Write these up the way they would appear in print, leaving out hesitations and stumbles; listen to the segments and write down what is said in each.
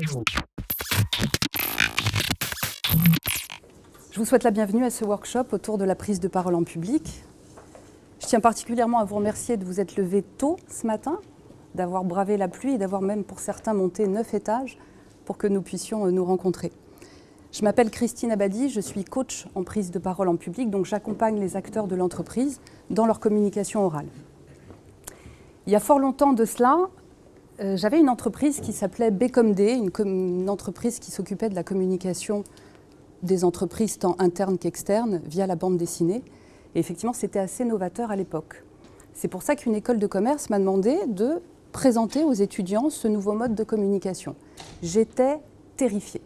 Je vous souhaite la bienvenue à ce workshop autour de la prise de parole en public. Je tiens particulièrement à vous remercier de vous être levé tôt ce matin, d'avoir bravé la pluie et d'avoir même pour certains monté 9 étages pour que nous puissions nous rencontrer. Je m'appelle Christine Abadi, je suis coach en prise de parole en public, donc j'accompagne les acteurs de l'entreprise dans leur communication orale. Il y a fort longtemps de cela, j'avais une entreprise qui s'appelait B comme D, une entreprise qui s'occupait de la communication des entreprises tant internes qu'externes via la bande dessinée. Et effectivement, c'était assez novateur à l'époque. C'est pour ça qu'une école de commerce m'a demandé de présenter aux étudiants ce nouveau mode de communication. J'étais terrifiée.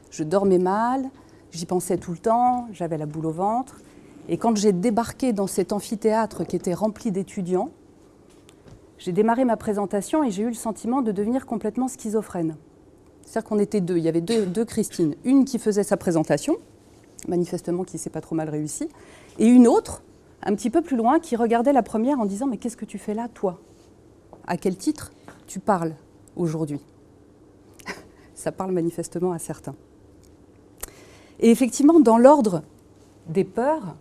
Je dormais mal, j'y pensais tout le temps, j'avais la boule au ventre. Et quand j'ai débarqué dans cet amphithéâtre qui était rempli d'étudiants, j'ai démarré ma présentation et j'ai eu le sentiment de devenir complètement schizophrène. C'est-à-dire qu'on était deux, il y avait deux Christine. Une qui faisait sa présentation, manifestement qui ne s'est pas trop mal réussi, et une autre, un petit peu plus loin, qui regardait la première en disant « Mais qu'est-ce que tu fais là, toi? À quel titre tu parles aujourd'hui ?» Ça parle manifestement à certains. Et effectivement, dans l'ordre des peurs,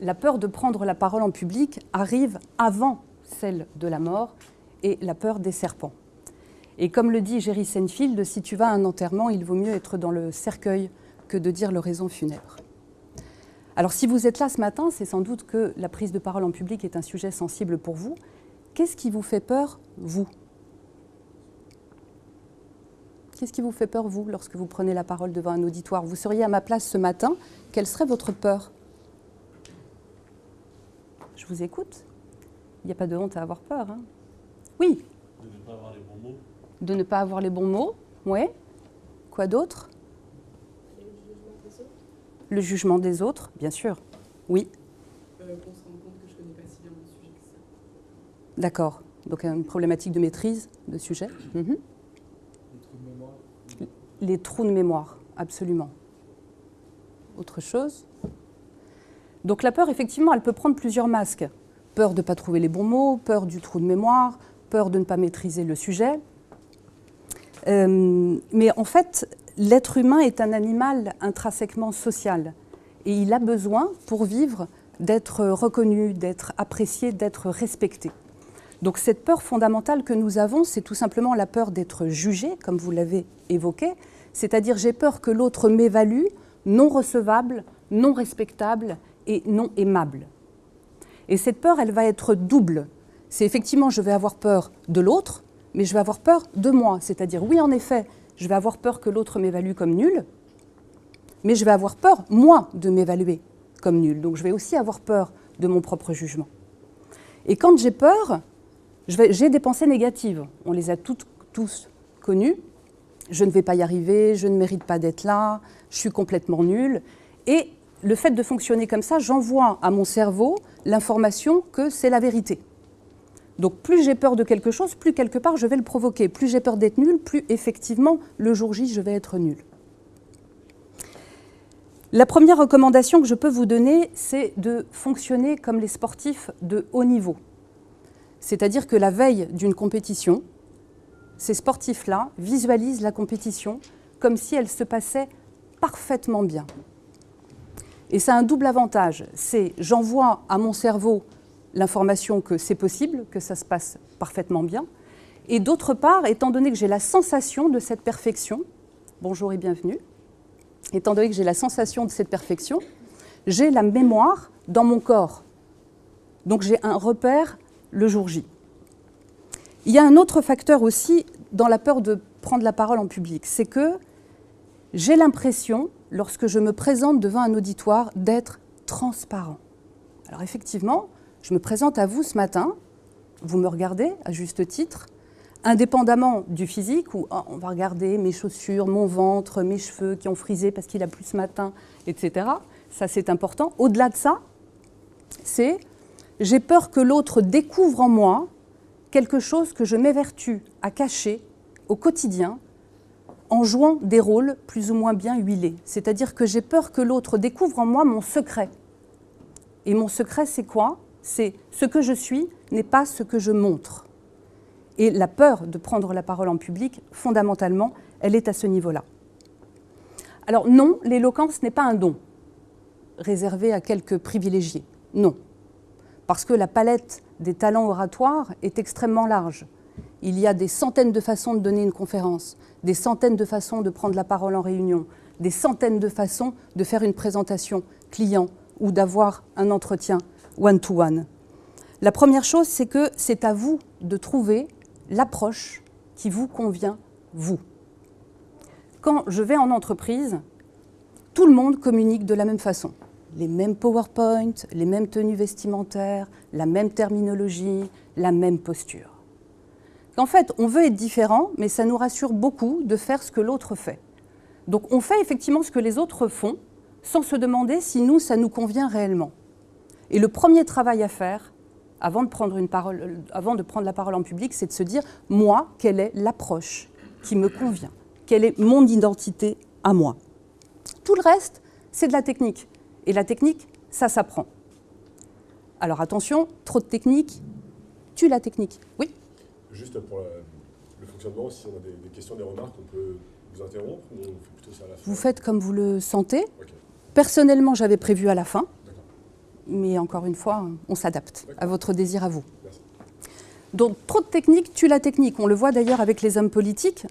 la peur de prendre la parole en public arrive avant celle de la mort et la peur des serpents. Et comme le dit Jerry Seinfeld, si tu vas à un enterrement, il vaut mieux être dans le cercueil que de dire l'oraison funèbre. Alors si vous êtes là ce matin, c'est sans doute que la prise de parole en public est un sujet sensible pour vous. Qu'est-ce qui vous fait peur, vous? Qu'est-ce qui vous fait peur, vous, lorsque vous prenez la parole devant un auditoire? Vous seriez à ma place ce matin, quelle serait votre peur? Je vous écoute. Il n'y a pas de honte à avoir peur. Hein. Oui. De ne pas avoir les bons mots. De ne pas avoir les bons mots, oui. Quoi d'autre? Le jugement des autres, bien sûr. Oui. Qu'on se rende compte que je ne connais pas si bien le sujet que ça. D'accord. Donc une problématique de maîtrise de sujet. Les trous de mémoire. Les trous de mémoire, absolument. Autre chose? Donc la peur, effectivement, elle peut prendre plusieurs masques. Peur de ne pas trouver les bons mots, peur du trou de mémoire, peur de ne pas maîtriser le sujet. Mais en fait, l'être humain est un animal intrinsèquement social. Et il a besoin, pour vivre, d'être reconnu, d'être apprécié, d'être respecté. Donc cette peur fondamentale que nous avons, c'est tout simplement la peur d'être jugé, comme vous l'avez évoqué. C'est-à-dire j'ai peur que l'autre m'évalue, non recevable, non respectable et non aimable. Et cette peur, elle va être double. C'est effectivement, je vais avoir peur de l'autre, mais je vais avoir peur de moi. C'est-à-dire, oui, en effet, je vais avoir peur que l'autre m'évalue comme nul, mais je vais avoir peur, moi, de m'évaluer comme nul. Donc, je vais aussi avoir peur de mon propre jugement. Et quand j'ai peur, j'ai des pensées négatives. On les a tous connues. Je ne vais pas y arriver, je ne mérite pas d'être là, je suis complètement nulle. Et le fait de fonctionner comme ça, j'envoie à mon cerveau l'information que c'est la vérité. Donc plus j'ai peur de quelque chose, plus quelque part je vais le provoquer. Plus j'ai peur d'être nul, plus effectivement le jour J je vais être nul. La première recommandation que je peux vous donner, c'est de fonctionner comme les sportifs de haut niveau. C'est-à-dire que la veille d'une compétition, ces sportifs-là visualisent la compétition comme si elle se passait parfaitement bien. Et ça a un double avantage, c'est j'envoie à mon cerveau l'information que c'est possible, que ça se passe parfaitement bien. Et d'autre part, étant donné que j'ai la sensation de cette perfection, bonjour et bienvenue, étant donné que j'ai la sensation de cette perfection, j'ai la mémoire dans mon corps. Donc j'ai un repère le jour J. Il y a un autre facteur aussi dans la peur de prendre la parole en public, c'est que j'ai l'impression, lorsque je me présente devant un auditoire, d'être transparent. Alors effectivement, je me présente à vous ce matin, vous me regardez à juste titre, indépendamment du physique, où on va regarder mes chaussures, mon ventre, mes cheveux qui ont frisé parce qu'il a plu ce matin, etc. Ça, c'est important. Au-delà de ça, c'est j'ai peur que l'autre découvre en moi quelque chose que je m'évertue à cacher au quotidien en jouant des rôles plus ou moins bien huilés. C'est-à-dire que j'ai peur que l'autre découvre en moi mon secret. Et mon secret, c'est quoi? C'est ce que je suis n'est pas ce que je montre. Et la peur de prendre la parole en public, fondamentalement, elle est à ce niveau-là. Alors non, l'éloquence n'est pas un don réservé à quelques privilégiés. Non. Parce que la palette des talents oratoires est extrêmement large. Il y a des centaines de façons de donner une conférence, des centaines de façons de prendre la parole en réunion, des centaines de façons de faire une présentation client ou d'avoir un entretien one-to-one. La première chose, c'est que c'est à vous de trouver l'approche qui vous convient, vous. Quand je vais en entreprise, tout le monde communique de la même façon. Les mêmes PowerPoint, les mêmes tenues vestimentaires, la même terminologie, la même posture. En fait, on veut être différent, mais ça nous rassure beaucoup de faire ce que l'autre fait. Donc on fait effectivement ce que les autres font, sans se demander si nous, ça nous convient réellement. Et le premier travail à faire, avant de prendre la parole en public, c'est de se dire, moi, quelle est l'approche qui me convient? Quelle est mon identité à moi? Tout le reste, c'est de la technique. Et la technique, ça s'apprend. Alors attention, trop de technique tue la technique. Oui? Juste pour le fonctionnement, si on a des questions, des remarques, on peut vous interrompre ou on fait plutôt ça à la fin? Vous faites comme vous le sentez. Okay. Personnellement, j'avais prévu à la fin. Mais encore une fois, on s'adapte à votre désir à vous. Merci. Donc trop de technique tue la technique. On le voit d'ailleurs avec les hommes politiques.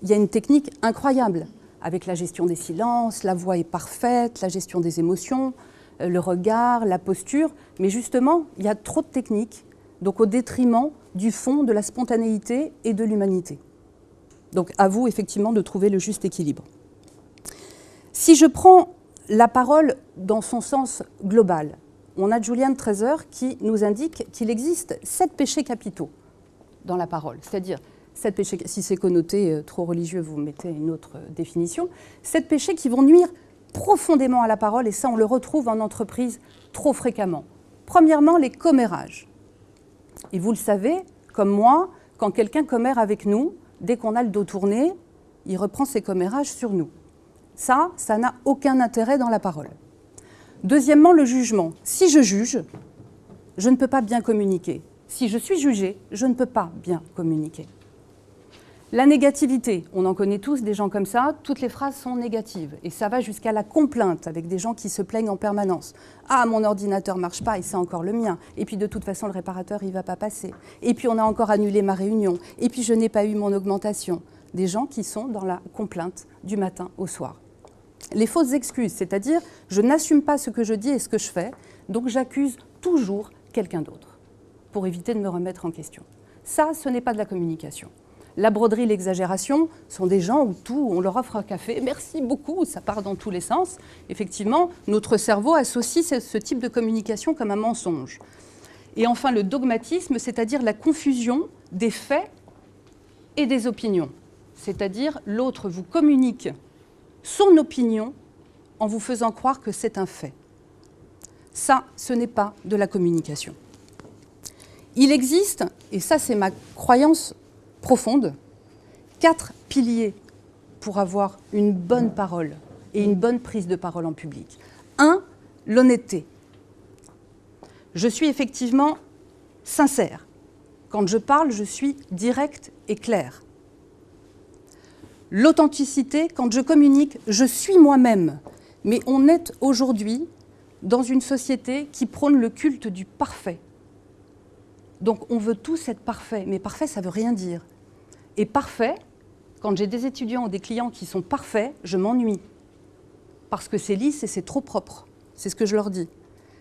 Il y a une technique incroyable. Avec la gestion des silences, la voix est parfaite, la gestion des émotions, le regard, la posture. Mais justement, il y a trop de techniques, donc au détriment du fond, de la spontanéité et de l'humanité. Donc à vous, effectivement, de trouver le juste équilibre. Si je prends la parole dans son sens global, on a Julian Treasure qui nous indique qu'il existe 7 péchés capitaux dans la parole, c'est-à-dire 7 péchés, si c'est connoté trop religieux, vous mettez une autre définition, 7 péchés qui vont nuire profondément à la parole, et ça on le retrouve en entreprise trop fréquemment. Premièrement, les commérages. Et vous le savez, comme moi, quand quelqu'un commère avec nous, dès qu'on a le dos tourné, il reprend ses commérages sur nous. Ça n'a aucun intérêt dans la parole. Deuxièmement, le jugement. Si je juge, je ne peux pas bien communiquer. Si je suis jugée, je ne peux pas bien communiquer. La négativité, on en connaît tous des gens comme ça, toutes les phrases sont négatives. Et ça va jusqu'à la complainte avec des gens qui se plaignent en permanence. « Ah, mon ordinateur ne marche pas et c'est encore le mien. Et puis de toute façon, le réparateur, il ne va pas passer. Et puis on a encore annulé ma réunion. Et puis je n'ai pas eu mon augmentation. » Des gens qui sont dans la complainte du matin au soir. Les fausses excuses, c'est-à-dire je n'assume pas ce que je dis et ce que je fais, donc j'accuse toujours quelqu'un d'autre pour éviter de me remettre en question. Ça, ce n'est pas de la communication. La broderie, l'exagération sont des gens où on leur offre un café, merci beaucoup, ça part dans tous les sens. Effectivement, notre cerveau associe ce type de communication comme un mensonge. Et enfin, le dogmatisme, c'est-à-dire la confusion des faits et des opinions. C'est-à-dire l'autre vous communique son opinion en vous faisant croire que c'est un fait. Ça, ce n'est pas de la communication. Il existe, et ça c'est ma croyance profonde, 4 piliers pour avoir une bonne parole et une bonne prise de parole en public. 1, l'honnêteté. Je suis effectivement sincère. Quand je parle, je suis direct et clair. L'authenticité, quand je communique, je suis moi-même. Mais on est aujourd'hui dans une société qui prône le culte du parfait. Donc on veut tous être parfaits, mais parfait, ça ne veut rien dire. Et parfait, quand j'ai des étudiants ou des clients qui sont parfaits, je m'ennuie. Parce que c'est lisse et c'est trop propre. C'est ce que je leur dis.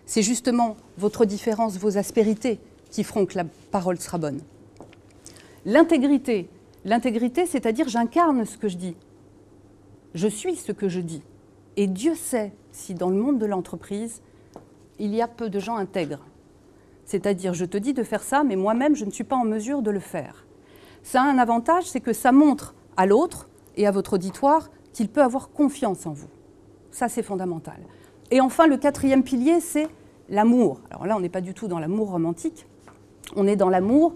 C'est justement votre différence, vos aspérités qui feront que la parole sera bonne. L'intégrité. L'intégrité, c'est-à-dire j'incarne ce que je dis. Je suis ce que je dis. Et Dieu sait si dans le monde de l'entreprise, il y a peu de gens intègres. C'est-à-dire, je te dis de faire ça, mais moi-même, je ne suis pas en mesure de le faire. Ça a un avantage, c'est que ça montre à l'autre et à votre auditoire qu'il peut avoir confiance en vous. Ça, c'est fondamental. Et enfin, le 4e pilier, c'est l'amour. Alors là, on n'est pas du tout dans l'amour romantique. On est dans l'amour,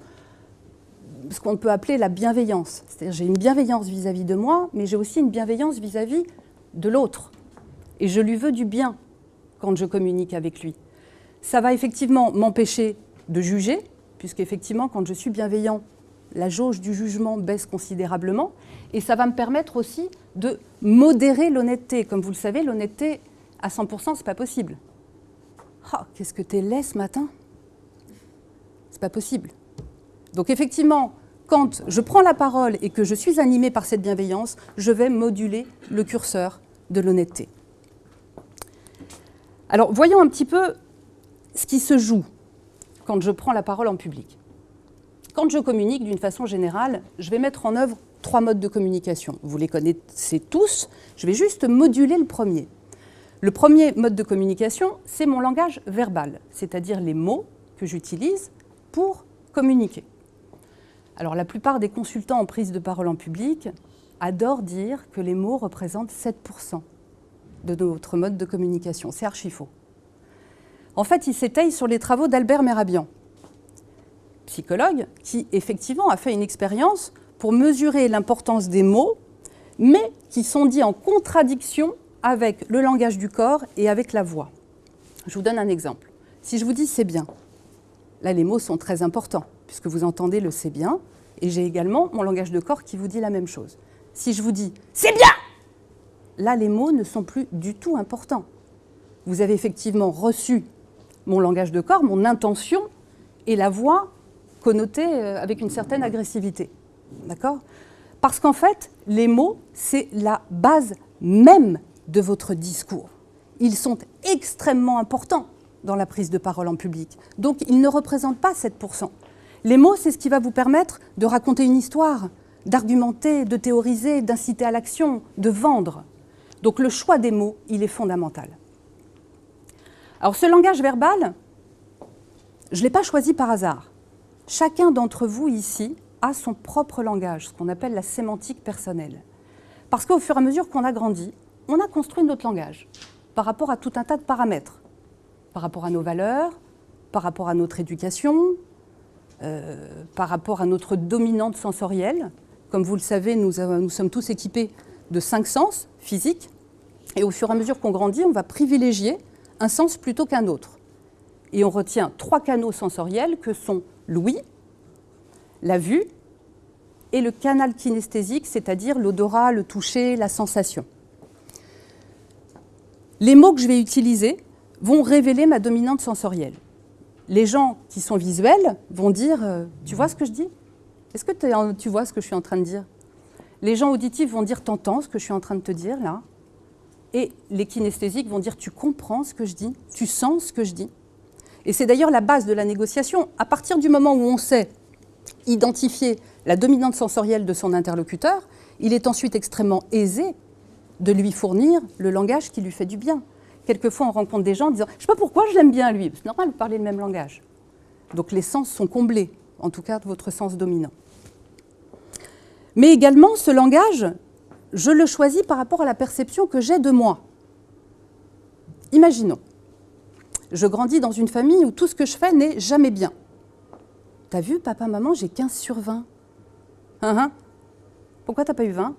ce qu'on peut appeler la bienveillance. C'est-à-dire, j'ai une bienveillance vis-à-vis de moi, mais j'ai aussi une bienveillance vis-à-vis de l'autre. Et je lui veux du bien quand je communique avec lui. Ça va effectivement m'empêcher de juger, puisqu'effectivement, quand je suis bienveillant, la jauge du jugement baisse considérablement, et ça va me permettre aussi de modérer l'honnêteté. Comme vous le savez, l'honnêteté à 100%, c'est pas possible. Oh, qu'est-ce que t'es laid ce matin? C'est pas possible. Donc effectivement, quand je prends la parole et que je suis animée par cette bienveillance, je vais moduler le curseur de l'honnêteté. Alors, voyons un petit peu ce qui se joue quand je prends la parole en public. Quand je communique d'une façon générale, je vais mettre en œuvre 3 modes de communication. Vous les connaissez tous, je vais juste moduler le premier. Le premier mode de communication, c'est mon langage verbal, c'est-à-dire les mots que j'utilise pour communiquer. Alors, la plupart des consultants en prise de parole en public adorent dire que les mots représentent 7% de notre mode de communication. C'est archi faux. En fait, ils s'étayent sur les travaux d'Albert Mehrabian, psychologue, qui effectivement a fait une expérience pour mesurer l'importance des mots, mais qui sont dits en contradiction avec le langage du corps et avec la voix. Je vous donne un exemple. Si je vous dis « c'est bien », là les mots sont très importants, puisque vous entendez le « c'est bien », et j'ai également mon langage de corps qui vous dit la même chose. Si je vous dis « c'est bien », là les mots ne sont plus du tout importants. Vous avez effectivement reçu mon langage de corps, mon intention, et la voix connotée avec une certaine agressivité. D'accord ? Parce qu'en fait, les mots, c'est la base même de votre discours. Ils sont extrêmement importants dans la prise de parole en public. Donc, ils ne représentent pas 7%. Les mots, c'est ce qui va vous permettre de raconter une histoire, d'argumenter, de théoriser, d'inciter à l'action, de vendre. Donc, le choix des mots, il est fondamental. Alors, ce langage verbal, je ne l'ai pas choisi par hasard. Chacun d'entre vous ici a son propre langage, ce qu'on appelle la sémantique personnelle. Parce qu'au fur et à mesure qu'on a grandi, on a construit notre langage par rapport à tout un tas de paramètres, par rapport à nos valeurs, par rapport à notre éducation, par rapport à notre dominante sensorielle. Comme vous le savez, nous sommes tous équipés de 5 sens physiques, et au fur et à mesure qu'on grandit, on va privilégier un sens plutôt qu'un autre. Et on retient 3 canaux sensoriels que sont l'ouïe, la vue et le canal kinesthésique, c'est-à-dire l'odorat, le toucher, la sensation. Les mots que je vais utiliser vont révéler ma dominante sensorielle. Les gens qui sont visuels vont dire « Tu vois ce que je dis ? Est-ce que tu vois ce que je suis en train de dire ?» Les gens auditifs vont dire « T'entends ce que je suis en train de te dire là ?» Et les kinesthésiques vont dire « Tu comprends ce que je dis ? Tu sens ce que je dis ?» Et c'est d'ailleurs la base de la négociation. À partir du moment où on sait identifier la dominante sensorielle de son interlocuteur, il est ensuite extrêmement aisé de lui fournir le langage qui lui fait du bien. Quelquefois, on rencontre des gens en disant « Je ne sais pas pourquoi je l'aime bien, lui. » C'est normal de parler le même langage. Donc les sens sont comblés, en tout cas votre sens dominant. Mais également, ce langage, je le choisis par rapport à la perception que j'ai de moi. Imaginons, je grandis dans une famille où tout ce que je fais n'est jamais bien. T'as vu, papa, maman, j'ai 15 sur 20. Pourquoi t'as pas eu 20 ?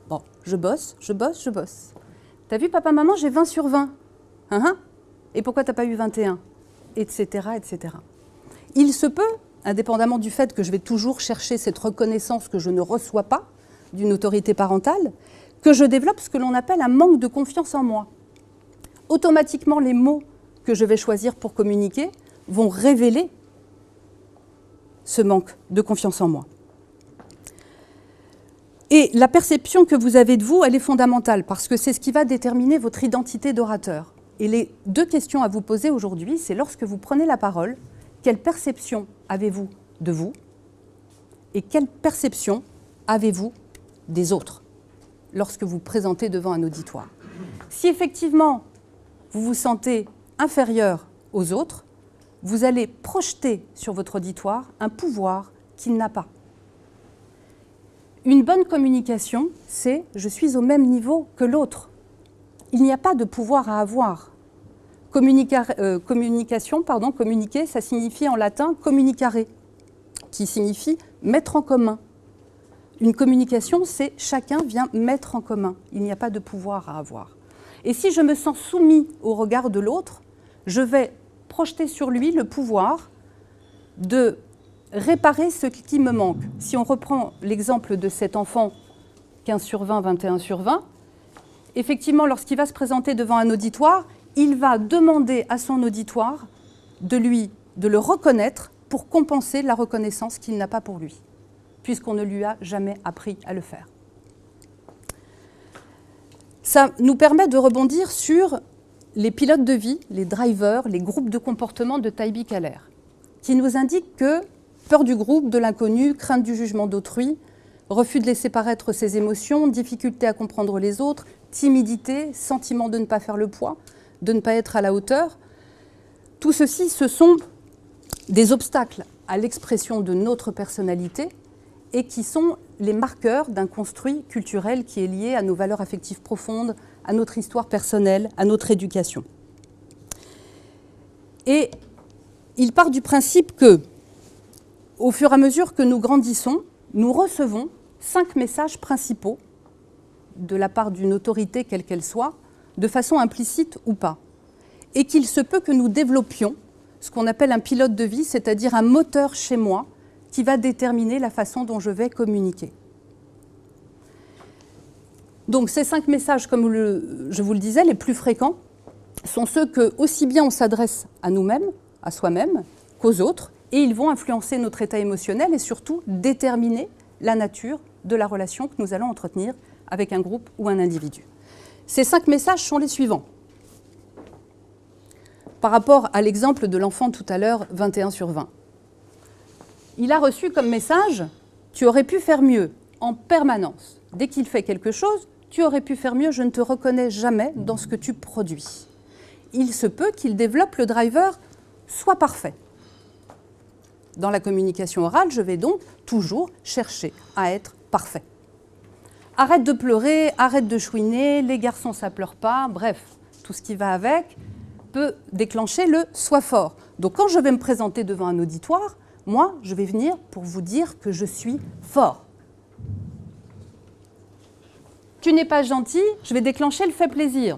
Bon, je bosse. T'as vu, papa, maman, j'ai 20 sur 20. Et pourquoi t'as pas eu 21 ? Etc., etc. Il se peut, indépendamment du fait que je vais toujours chercher cette reconnaissance que je ne reçois pas d'une autorité parentale, que je développe ce que l'on appelle un manque de confiance en moi. Automatiquement, les mots que je vais choisir pour communiquer vont révéler ce manque de confiance en moi. Et la perception que vous avez de vous, elle est fondamentale parce que c'est ce qui va déterminer votre identité d'orateur. Et les 2 questions à vous poser aujourd'hui, c'est lorsque vous prenez la parole, quelle perception avez-vous de vous et quelle perception avez-vous des autres lorsque vous présentez devant un auditoire. Si effectivement vous vous sentez inférieur aux autres, vous allez projeter sur votre auditoire un pouvoir qu'il n'a pas. Une bonne communication, c'est « je suis au même niveau que l'autre ». Il n'y a pas de pouvoir à avoir. Communiquer, ça signifie en latin « communicare », qui signifie « mettre en commun ». Une communication, c'est chacun vient mettre en commun. Il n'y a pas de pouvoir à avoir. Et si je me sens soumis au regard de l'autre, je vais projeter sur lui le pouvoir de réparer ce qui me manque. Si on reprend l'exemple de cet enfant 15 sur 20, 21 sur 20, effectivement, lorsqu'il va se présenter devant un auditoire, il va demander à son auditoire de le reconnaître pour compenser la reconnaissance qu'il n'a pas pour lui, puisqu'on ne lui a jamais appris à le faire. Ça nous permet de rebondir sur les pilotes de vie, les drivers, les groupes de comportement de Taibi-Kahler, qui nous indiquent que peur du groupe, de l'inconnu, crainte du jugement d'autrui, refus de laisser paraître ses émotions, difficulté à comprendre les autres, timidité, sentiment de ne pas faire le poids, de ne pas être à la hauteur, tout ceci, ce sont des obstacles à l'expression de notre personnalité et qui sont les marqueurs d'un construit culturel qui est lié à nos valeurs affectives profondes, à notre histoire personnelle, à notre éducation. Et il part du principe que, au fur et à mesure que nous grandissons, nous recevons 5 messages principaux de la part d'une autorité quelle qu'elle soit, de façon implicite ou pas. Et qu'il se peut que nous développions ce qu'on appelle un pilote de vie, c'est-à-dire un moteur chez moi qui va déterminer la façon dont je vais communiquer. Donc ces 5 messages, comme je vous le disais, les plus fréquents, sont ceux que aussi bien on s'adresse à nous-mêmes, à soi-même, qu'aux autres, et ils vont influencer notre état émotionnel et surtout déterminer la nature de la relation que nous allons entretenir avec un groupe ou un individu. Ces 5 messages sont les suivants. Par rapport à l'exemple de l'enfant tout à l'heure, 21 sur 20. Il a reçu comme message « Tu aurais pu faire mieux » en permanence. Dès qu'il fait quelque chose, « Tu aurais pu faire mieux, je ne te reconnais jamais dans ce que tu produis ». Il se peut qu'il développe le driver « Sois parfait ». Dans la communication orale, je vais donc toujours chercher à être parfait. Arrête de pleurer, arrête de chouiner, les garçons ça pleure pas, bref, tout ce qui va avec peut déclencher le « sois fort ». Donc quand je vais me présenter devant un auditoire, moi, je vais venir pour vous dire que je suis fort. Tu n'es pas gentil, je vais déclencher le fait plaisir.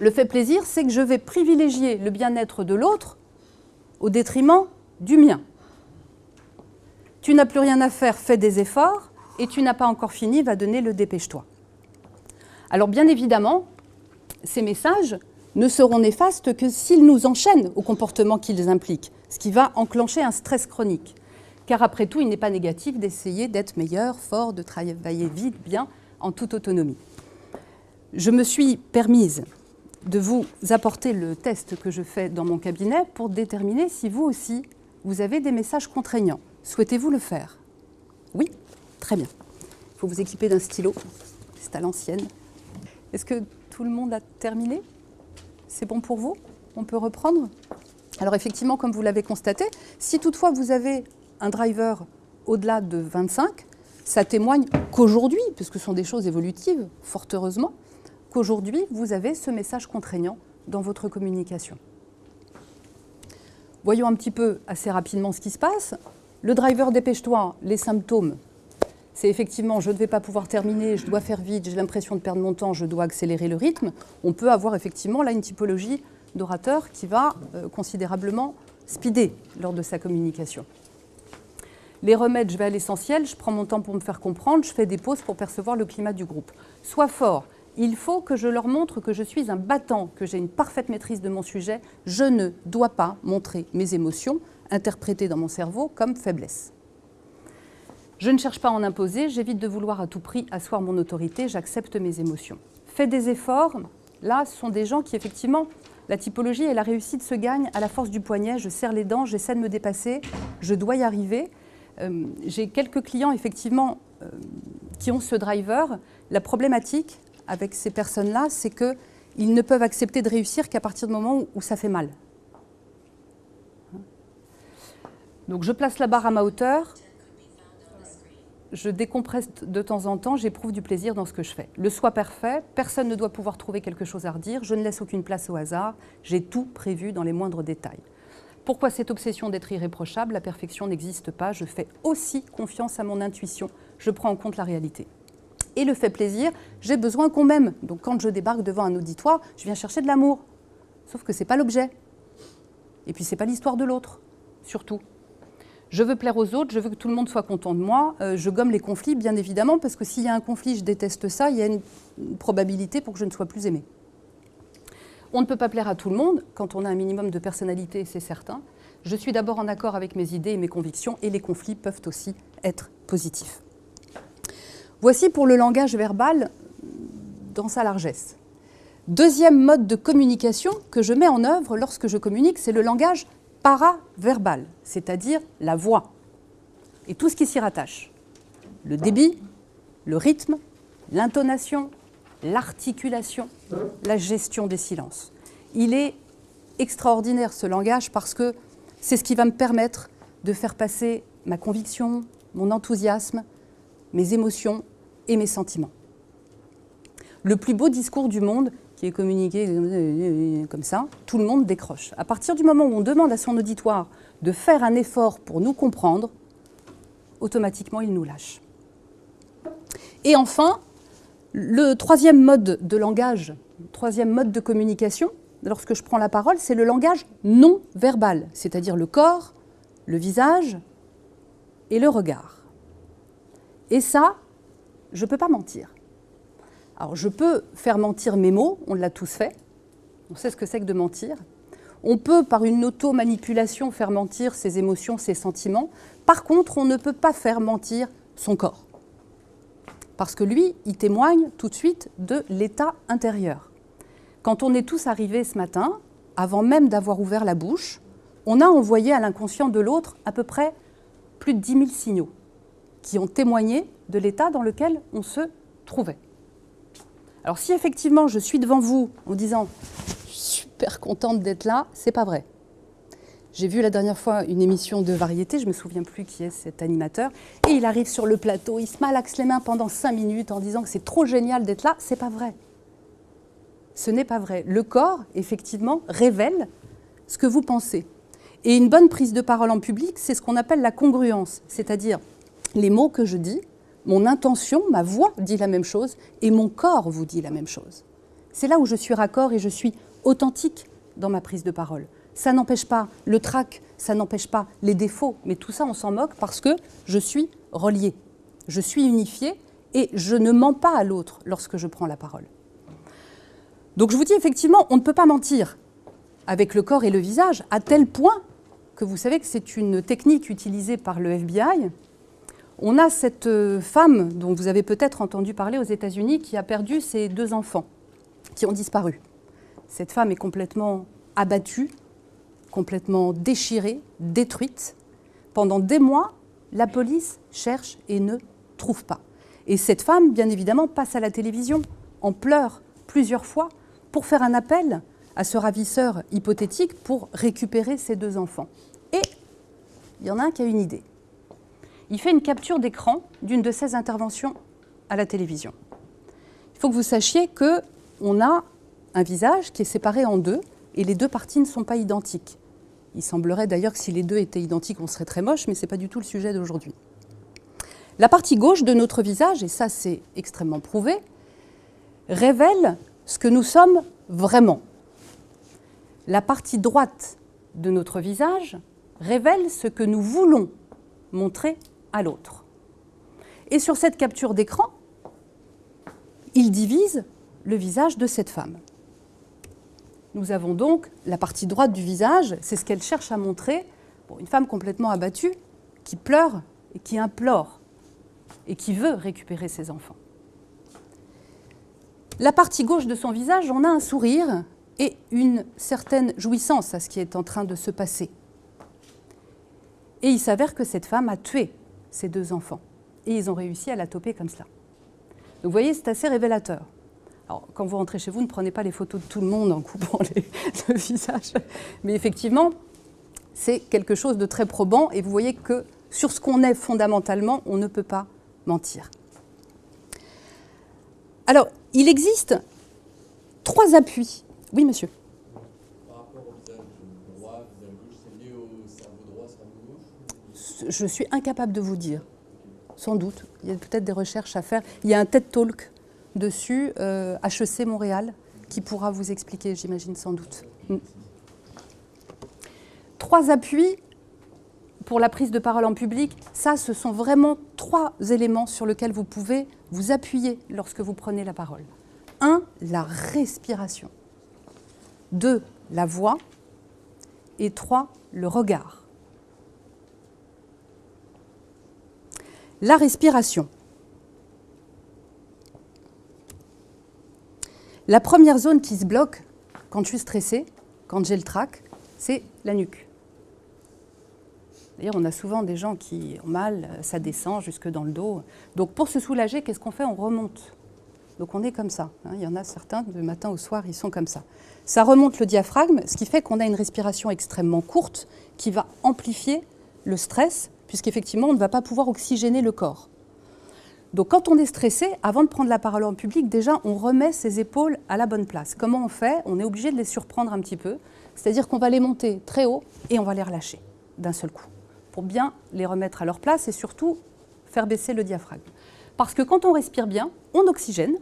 Le fait plaisir, c'est que je vais privilégier le bien-être de l'autre au détriment du mien. Tu n'as plus rien à faire, fais des efforts, et tu n'as pas encore fini, va donner le dépêche-toi. Alors bien évidemment, ces messages ne seront néfastes que s'ils nous enchaînent au comportement qu'ils impliquent, ce qui va enclencher un stress chronique. Car après tout, il n'est pas négatif d'essayer d'être meilleur, fort, de travailler vite, bien, en toute autonomie. Je me suis permise de vous apporter le test que je fais dans mon cabinet pour déterminer si vous aussi, vous avez des messages contraignants. Souhaitez-vous le faire? Oui? Très bien. Il faut vous équiper d'un stylo. C'est à l'ancienne. Est-ce que tout le monde a terminé? C'est bon pour vous? On peut reprendre? Alors effectivement, comme vous l'avez constaté, si toutefois vous avez un driver au-delà de 25, ça témoigne qu'aujourd'hui, puisque ce sont des choses évolutives, fort heureusement, qu'aujourd'hui, vous avez ce message contraignant dans votre communication. Voyons un petit peu assez rapidement ce qui se passe. Le driver dépêche-toi, les symptômes, c'est effectivement je ne vais pas pouvoir terminer, je dois faire vite, j'ai l'impression de perdre mon temps, je dois accélérer le rythme. On peut avoir effectivement là une typologie d'orateur qui va considérablement speeder lors de sa communication. Les remèdes, je vais à l'essentiel, je prends mon temps pour me faire comprendre, je fais des pauses pour percevoir le climat du groupe. Sois fort, il faut que je leur montre que je suis un battant, que j'ai une parfaite maîtrise de mon sujet. Je ne dois pas montrer mes émotions, interprétées dans mon cerveau comme faiblesse. Je ne cherche pas à en imposer, j'évite de vouloir à tout prix asseoir mon autorité, j'accepte mes émotions. Fais des efforts, là, ce sont des gens qui effectivement, la typologie et la réussite se gagnent à la force du poignet, je serre les dents, j'essaie de me dépasser, je dois y arriver. J'ai quelques clients effectivement qui ont ce driver. La problématique avec ces personnes-là, c'est qu'ils ne peuvent accepter de réussir qu'à partir du moment où ça fait mal. Donc je place la barre à ma hauteur, je décompresse de temps en temps, j'éprouve du plaisir dans ce que je fais. Le soi parfait, personne ne doit pouvoir trouver quelque chose à redire, je ne laisse aucune place au hasard, j'ai tout prévu dans les moindres détails. Pourquoi cette obsession d'être irréprochable? La perfection n'existe pas, je fais aussi confiance à mon intuition, je prends en compte la réalité. Et le fait plaisir, j'ai besoin qu'on m'aime. Donc quand je débarque devant un auditoire, je viens chercher de l'amour. Sauf que ce n'est pas l'objet. Et puis ce n'est pas l'histoire de l'autre, surtout. Je veux plaire aux autres, je veux que tout le monde soit content de moi. Je gomme les conflits, bien évidemment, parce que s'il y a un conflit, je déteste ça, il y a une probabilité pour que je ne sois plus aimée. On ne peut pas plaire à tout le monde. Quand on a un minimum de personnalité, c'est certain. Je suis d'abord en accord avec mes idées et mes convictions, et les conflits peuvent aussi être positifs. Voici pour le langage verbal dans sa largesse. Deuxième mode de communication que je mets en œuvre lorsque je communique, c'est le langage paraverbal, c'est-à-dire la voix et tout ce qui s'y rattache. Le débit, le rythme, l'intonation, l'articulation, la gestion des silences. Il est extraordinaire ce langage parce que c'est ce qui va me permettre de faire passer ma conviction, mon enthousiasme, mes émotions et mes sentiments. Le plus beau discours du monde, qui est communiqué comme ça, tout le monde décroche. À partir du moment où on demande à son auditoire de faire un effort pour nous comprendre, automatiquement il nous lâche. Et enfin, le troisième mode de langage, le troisième mode de communication, lorsque je prends la parole, c'est le langage non verbal, c'est-à-dire le corps, le visage et le regard. Et ça, je ne peux pas mentir. Alors, je peux faire mentir mes mots, on l'a tous fait, on sait ce que c'est que de mentir. On peut, par une auto-manipulation, faire mentir ses émotions, ses sentiments. Par contre, on ne peut pas faire mentir son corps. Parce que lui, il témoigne tout de suite de l'état intérieur. Quand on est tous arrivés ce matin, avant même d'avoir ouvert la bouche, on a envoyé à l'inconscient de l'autre à peu près plus de 10 000 signaux qui ont témoigné de l'état dans lequel on se trouvait. Alors si effectivement je suis devant vous en disant « je suis super contente d'être là », c'est pas vrai. J'ai vu la dernière fois une émission de variété, je ne me souviens plus qui est cet animateur, et il arrive sur le plateau, il se malaxe les mains pendant 5 minutes en disant que c'est trop génial d'être là, c'est pas vrai. Ce n'est pas vrai. Le corps, effectivement, révèle ce que vous pensez. Et une bonne prise de parole en public, c'est ce qu'on appelle la congruence, c'est-à-dire les mots que je dis, mon intention, ma voix dit la même chose et mon corps vous dit la même chose. C'est là où je suis raccord et je suis authentique dans ma prise de parole. Ça n'empêche pas le trac, ça n'empêche pas les défauts, mais tout ça on s'en moque parce que je suis reliée, je suis unifiée et je ne mens pas à l'autre lorsque je prends la parole. Donc je vous dis effectivement, on ne peut pas mentir avec le corps et le visage à tel point que vous savez que c'est une technique utilisée par le FBI. On a cette femme dont vous avez peut-être entendu parler aux États-Unis qui a perdu ses 2 enfants, qui ont disparu. Cette femme est complètement abattue, complètement déchirée, détruite. Pendant des mois, la police cherche et ne trouve pas. Et cette femme, bien évidemment, passe à la télévision en pleurs plusieurs fois pour faire un appel à ce ravisseur hypothétique pour récupérer ses 2 enfants. Et il y en a un qui a une idée. Il fait une capture d'écran d'une de ses interventions à la télévision. Il faut que vous sachiez qu'on a un visage qui est séparé en 2 et les 2 parties ne sont pas identiques. Il semblerait d'ailleurs que si les 2 étaient identiques, on serait très moche, mais ce n'est pas du tout le sujet d'aujourd'hui. La partie gauche de notre visage, et ça c'est extrêmement prouvé, révèle ce que nous sommes vraiment. La partie droite de notre visage révèle ce que nous voulons montrer à l'autre. Et sur cette capture d'écran, il divise le visage de cette femme. Nous avons donc la partie droite du visage, c'est ce qu'elle cherche à montrer, une femme complètement abattue, qui pleure et qui implore, et qui veut récupérer ses enfants. La partie gauche de son visage, on a un sourire et une certaine jouissance à ce qui est en train de se passer. Et il s'avère que cette femme a tué ses 2 enfants. Et ils ont réussi à la toper comme cela. Donc vous voyez, c'est assez révélateur. Alors, quand vous rentrez chez vous, ne prenez pas les photos de tout le monde en coupant le visage. Mais effectivement, c'est quelque chose de très probant. Et vous voyez que sur ce qu'on est fondamentalement, on ne peut pas mentir. Alors, il existe 3 appuis. Oui, monsieur. Par rapport au visage droit, visage gauche, c'est lié au cerveau droit, cerveau gauche? Je suis incapable de vous dire. Sans doute. Il y a peut-être des recherches à faire. Il y a un TED Talk dessus, HEC Montréal, qui pourra vous expliquer, j'imagine, sans doute. 3 appuis pour la prise de parole en public, ça, ce sont vraiment 3 éléments sur lesquels vous pouvez vous appuyer lorsque vous prenez la parole. 1, la respiration. 2, la voix. Et 3, le regard. La respiration. La première zone qui se bloque quand je suis stressée, quand j'ai le trac, c'est la nuque. D'ailleurs, on a souvent des gens qui ont mal, ça descend jusque dans le dos. Donc pour se soulager, qu'est-ce qu'on fait? On remonte. Donc on est comme ça. Il y en a certains, du matin au soir, ils sont comme ça. Ça remonte le diaphragme, ce qui fait qu'on a une respiration extrêmement courte qui va amplifier le stress, puisqu'effectivement, on ne va pas pouvoir oxygéner le corps. Donc quand on est stressé, avant de prendre la parole en public, déjà, on remet ses épaules à la bonne place. Comment on fait? On est obligé de les surprendre un petit peu. C'est-à-dire qu'on va les monter très haut et on va les relâcher d'un seul coup, pour bien les remettre à leur place et surtout faire baisser le diaphragme. Parce que quand on respire bien, on oxygène,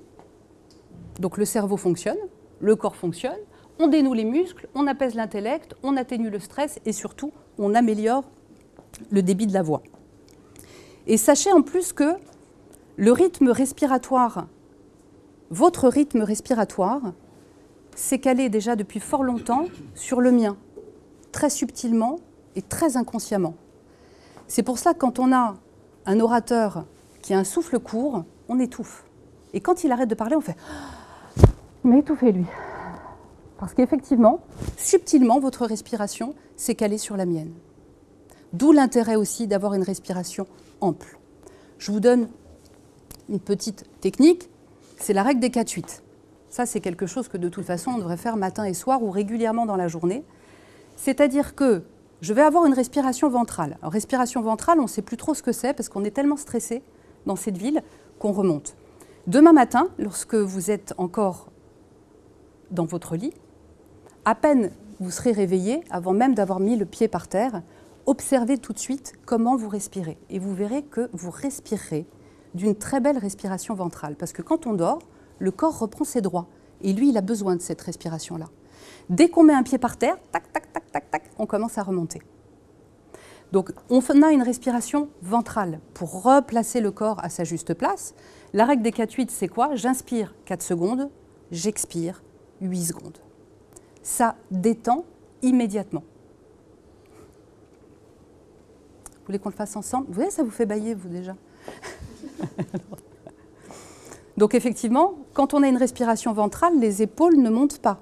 donc le cerveau fonctionne, le corps fonctionne, on dénoue les muscles, on apaise l'intellect, on atténue le stress et surtout, on améliore le débit de la voix. Et sachez en plus que le rythme respiratoire, votre rythme respiratoire, s'est calé déjà depuis fort longtemps sur le mien, très subtilement et très inconsciemment. C'est pour cela que quand on a un orateur qui a un souffle court, on étouffe. Et quand il arrête de parler, on fait « il m'a étouffé lui ». Parce qu'effectivement, subtilement, votre respiration s'est calée sur la mienne. D'où l'intérêt aussi d'avoir une respiration ample. Je vous donne une petite technique, c'est la règle des 4-8. Ça, c'est quelque chose que de toute façon, on devrait faire matin et soir ou régulièrement dans la journée. C'est-à-dire que je vais avoir une respiration ventrale. Alors, respiration ventrale, on ne sait plus trop ce que c'est parce qu'on est tellement stressé dans cette ville qu'on remonte. Demain matin, lorsque vous êtes encore dans votre lit, à peine vous serez réveillé, avant même d'avoir mis le pied par terre, observez tout de suite comment vous respirez. Et vous verrez que vous respirerez d'une très belle respiration ventrale. Parce que quand on dort, le corps reprend ses droits. Et lui, il a besoin de cette respiration-là. Dès qu'on met un pied par terre, tac, tac, tac, tac, tac, on commence à remonter. Donc, on a une respiration ventrale pour replacer le corps à sa juste place. La règle des 4-8, c'est quoi? J'inspire 4 secondes, j'expire 8 secondes. Ça détend immédiatement. Vous voulez qu'on le fasse ensemble? Vous voyez, ça vous fait bâiller, vous, déjà. Donc, effectivement, quand on a une respiration ventrale, les épaules ne montent pas.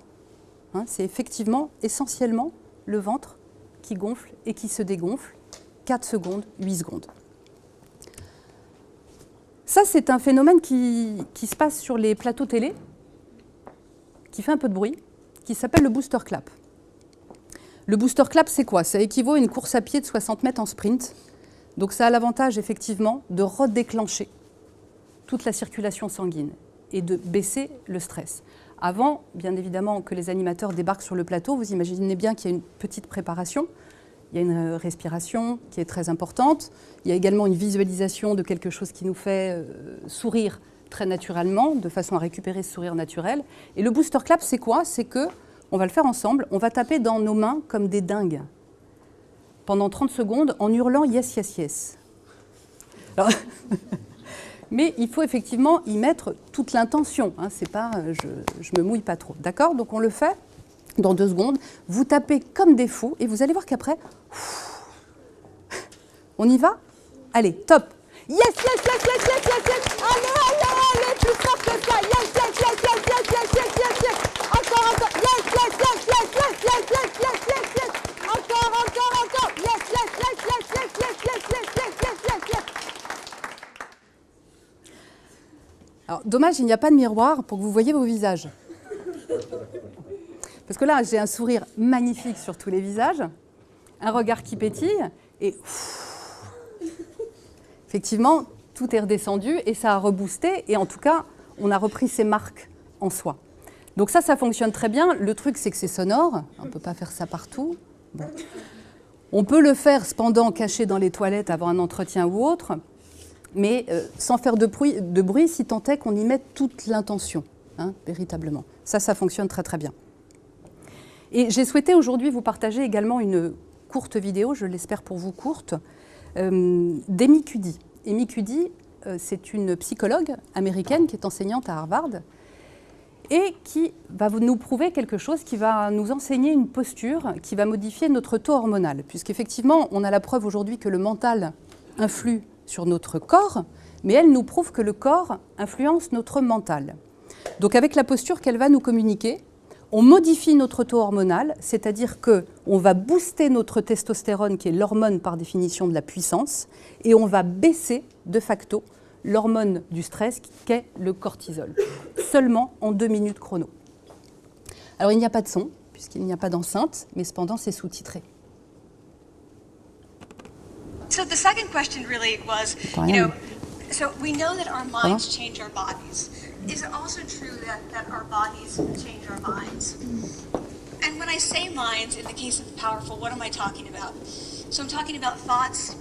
C'est effectivement, essentiellement, le ventre qui gonfle et qui se dégonfle. 4 secondes, 8 secondes. Ça, c'est un phénomène qui se passe sur les plateaux télé, qui fait un peu de bruit, qui s'appelle le booster clap. Le booster clap, c'est quoi? Ça équivaut à une course à pied de 60 mètres en sprint. Donc ça a l'avantage, effectivement, de redéclencher toute la circulation sanguine et de baisser le stress. Avant, bien évidemment, que les animateurs débarquent sur le plateau, vous imaginez bien qu'il y a une petite préparation. Il y a une respiration qui est très importante. Il y a également une visualisation de quelque chose qui nous fait sourire très naturellement, de façon à récupérer ce sourire naturel. Et le booster clap, c'est quoi? C'est que, on va le faire ensemble, on va taper dans nos mains comme des dingues pendant 30 secondes en hurlant « yes, yes, yes ». Alors, mais il faut effectivement y mettre toute l'intention. C'est pas, je me mouille pas trop. D'accord? Donc on le fait dans 2 secondes. Vous tapez comme des fous et vous allez voir qu'après, on y va? Allez, top! Yes, yes, yes, yes, yes, yes, yes! Allez, allez, allez, plus fort que ça! Yes, yes, yes, yes, yes, yes, yes, yes, yes! Encore, encore! Yes, yes, yes, yes, yes, yes, yes, yes, yes, yes! Encore, encore, encore! Yes, yes, yes, yes, yes, yes, yes, yes, yes, yes, yes, yes! Alors, dommage, il n'y a pas de miroir pour que vous voyez vos visages. Parce que là, j'ai un sourire magnifique sur tous les visages, un regard qui pétille, et effectivement, tout est redescendu et ça a reboosté, et en tout cas, on a repris ses marques en soi. Donc ça fonctionne très bien. Le truc, c'est que c'est sonore, on ne peut pas faire ça partout. Bon. On peut le faire cependant caché dans les toilettes avant un entretien ou autre, mais sans faire de bruit si tant est qu'on y mette toute l'intention, véritablement. Ça fonctionne très très bien. Et j'ai souhaité aujourd'hui vous partager également une courte vidéo, je l'espère pour vous courte, d'Amy Cuddy. Amy Cuddy, c'est une psychologue américaine qui est enseignante à Harvard et qui va nous prouver quelque chose, qui va nous enseigner une posture qui va modifier notre taux hormonal. Puisqu'effectivement, on a la preuve aujourd'hui que le mental influe sur notre corps, mais elle nous prouve que le corps influence notre mental. Donc avec la posture qu'elle va nous communiquer, on modifie notre taux hormonal, c'est-à-dire qu'on va booster notre testostérone, qui est l'hormone par définition de la puissance, et on va baisser de facto l'hormone du stress, qu'est le cortisol, seulement en 2 minutes chrono. Alors il n'y a pas de son, puisqu'il n'y a pas d'enceinte, mais cependant c'est sous-titré. So the second question really was, so we know that our minds change our bodies. Is it also true that our bodies change our minds? And when I say minds, in the case of powerful, what am I talking about? So I'm talking about thoughts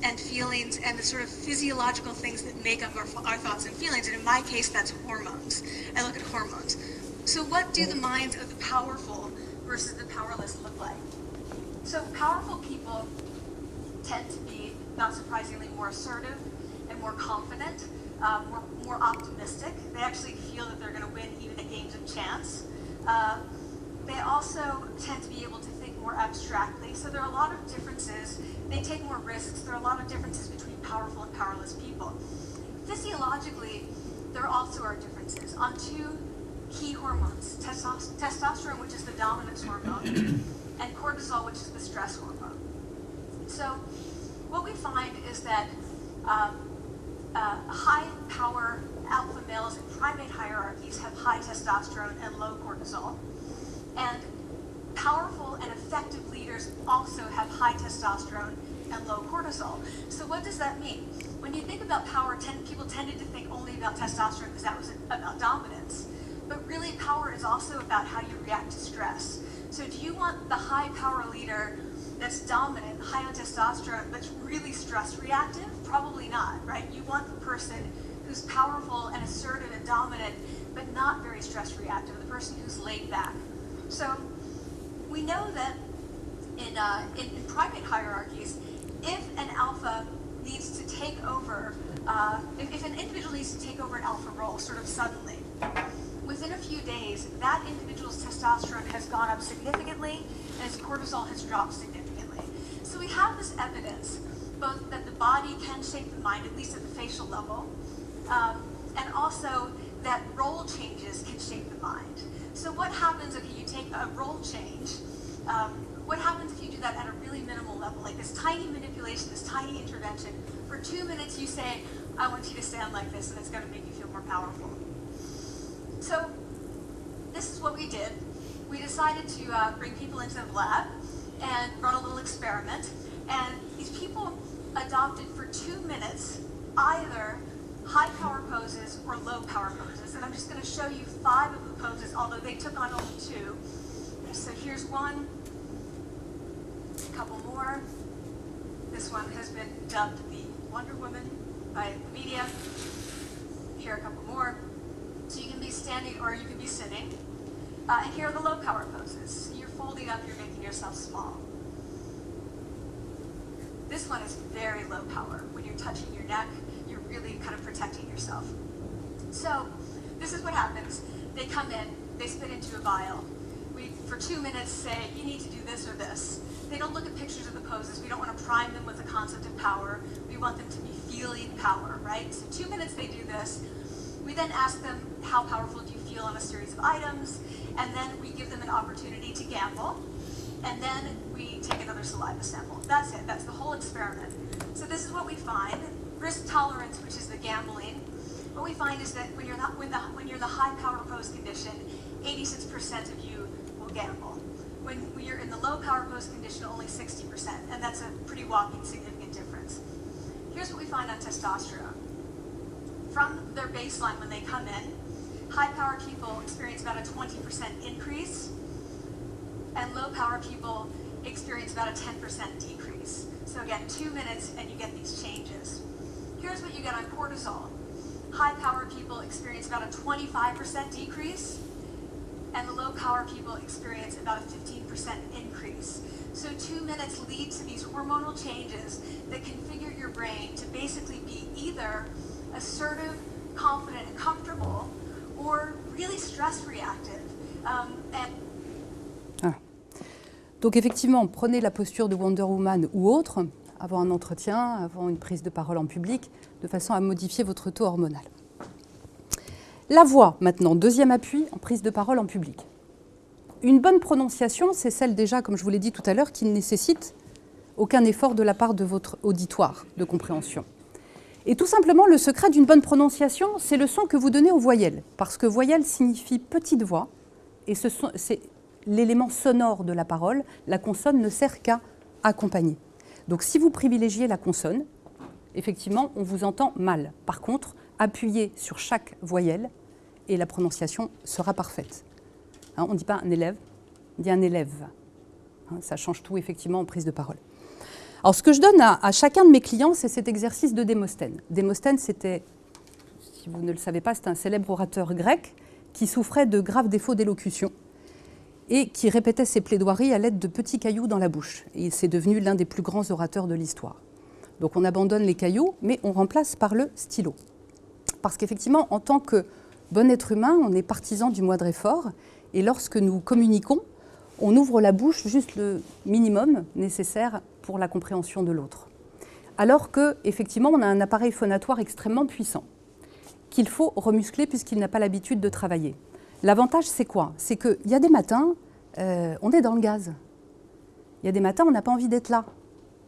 and feelings and the sort of physiological things that make up our thoughts and feelings. And in my case, that's hormones. I look at hormones. So what do the minds of the powerful versus the powerless look like? So powerful people tend to be, not surprisingly, more assertive and more confident, more optimistic. They actually feel that they're going to win even at games of chance. They also tend to be able to think more abstractly. So there are a lot of differences. They take more risks. There are a lot of differences between powerful and powerless people. Physiologically, there also are differences on 2 key hormones, testosterone, which is the dominance hormone, and cortisol, which is the stress hormone. So what we find is that high-power alpha males in primate hierarchies have high testosterone and low cortisol. And powerful and effective leaders also have high testosterone and low cortisol. So what does that mean? When you think about power, people tended to think only about testosterone because that was about dominance. But really, power is also about how you react to stress. So do you want the high-power leader that's dominant, high on testosterone, that's really stress reactive? Probably not, right? You want the person who's powerful and assertive and dominant, but not very stress reactive, the person who's laid back. So we know that in primate hierarchies, if an alpha needs to take over, if an individual needs to take over an alpha role sort of suddenly, within a few days, that individual's testosterone has gone up significantly and his cortisol has dropped significantly. So we have this evidence, both that the body can shape the mind, at least at the facial level, and also that role changes can shape the mind. So what happens if you take a role change? What happens if you do that at a really minimal level, like this tiny manipulation, this tiny intervention? For 2 minutes you say, I want you to stand like this, and it's going to make you feel more powerful. So this is what we did. We decided to bring people into the lab and run a little experiment. And these people adopted for 2 minutes either high power poses or low power poses. And I'm just going to show you 5 of the poses, although they took on only 2. So here's one, a couple more. This one has been dubbed the Wonder Woman by the media. Here are a couple more. So you can be standing or you can be sitting. And here are the low power poses. You're folding up, you're making yourself small. This one is very low power. When you're touching your neck, you're really kind of protecting yourself. So this is what happens. They come in, they spit into a vial. We, for 2 minutes, say, you need to do this or this. They don't look at pictures of the poses. We don't want to prime them with the concept of power. We want them to be feeling power, right? So 2 minutes they do this. We then ask them, how powerful do you feel on a series of items? And then we give them an opportunity to gamble. And then we take another saliva sample. That's it. That's the whole experiment. So this is what we find. Risk tolerance, which is the gambling. What we find is that when you're in the high power pose condition, 86% of you will gamble. When you're in the low power pose condition, only 60%. And that's a pretty whopping significant difference. Here's what we find on testosterone. From their baseline when they come in, high power people experience about a 20% increase, and low power people experience about a 10% decrease. So again, 2 minutes and you get these changes. Here's what you get on cortisol. High power people experience about a 25% decrease, and the low power people experience about a 15% increase. So 2 minutes lead to these hormonal changes that configure your brain to basically be either assertive, confident, and comfortable, or really stress reactive. Donc effectivement, prenez la posture de Wonder Woman ou autre, avant un entretien, avant une prise de parole en public, de façon à modifier votre taux hormonal. La voix, maintenant, deuxième appui en prise de parole en public. Une bonne prononciation, c'est celle déjà, comme je vous l'ai dit tout à l'heure, qui ne nécessite aucun effort de la part de votre auditoire de compréhension. Et tout simplement, le secret d'une bonne prononciation, c'est le son que vous donnez aux voyelles. Parce que voyelle signifie petite voix, et c'est l'élément sonore de la parole. La consonne ne sert qu'à accompagner. Donc si vous privilégiez la consonne, effectivement, on vous entend mal. Par contre, appuyez sur chaque voyelle et la prononciation sera parfaite. Hein, on ne dit pas un élève, on dit un élève. Hein, ça change tout, effectivement, en prise de parole. Alors, ce que je donne à chacun de mes clients, c'est cet exercice de Démosthène. Démosthène, c'était, si vous ne le savez pas, c'est un célèbre orateur grec qui souffrait de graves défauts d'élocution et qui répétait ses plaidoiries à l'aide de petits cailloux dans la bouche. Et c'est devenu l'un des plus grands orateurs de l'histoire. Donc on abandonne les cailloux, mais on remplace par le stylo. Parce qu'effectivement, en tant que bon être humain, on est partisan du moindre effort. Et lorsque nous communiquons, on ouvre la bouche juste le minimum nécessaire pour la compréhension de l'autre. Alors qu'effectivement, on a un appareil phonatoire extrêmement puissant, qu'il faut remuscler puisqu'il n'a pas l'habitude de travailler. L'avantage, c'est quoi? C'est qu'il y a des matins, on est dans le gaz. Il y a des matins, on n'a pas envie d'être là.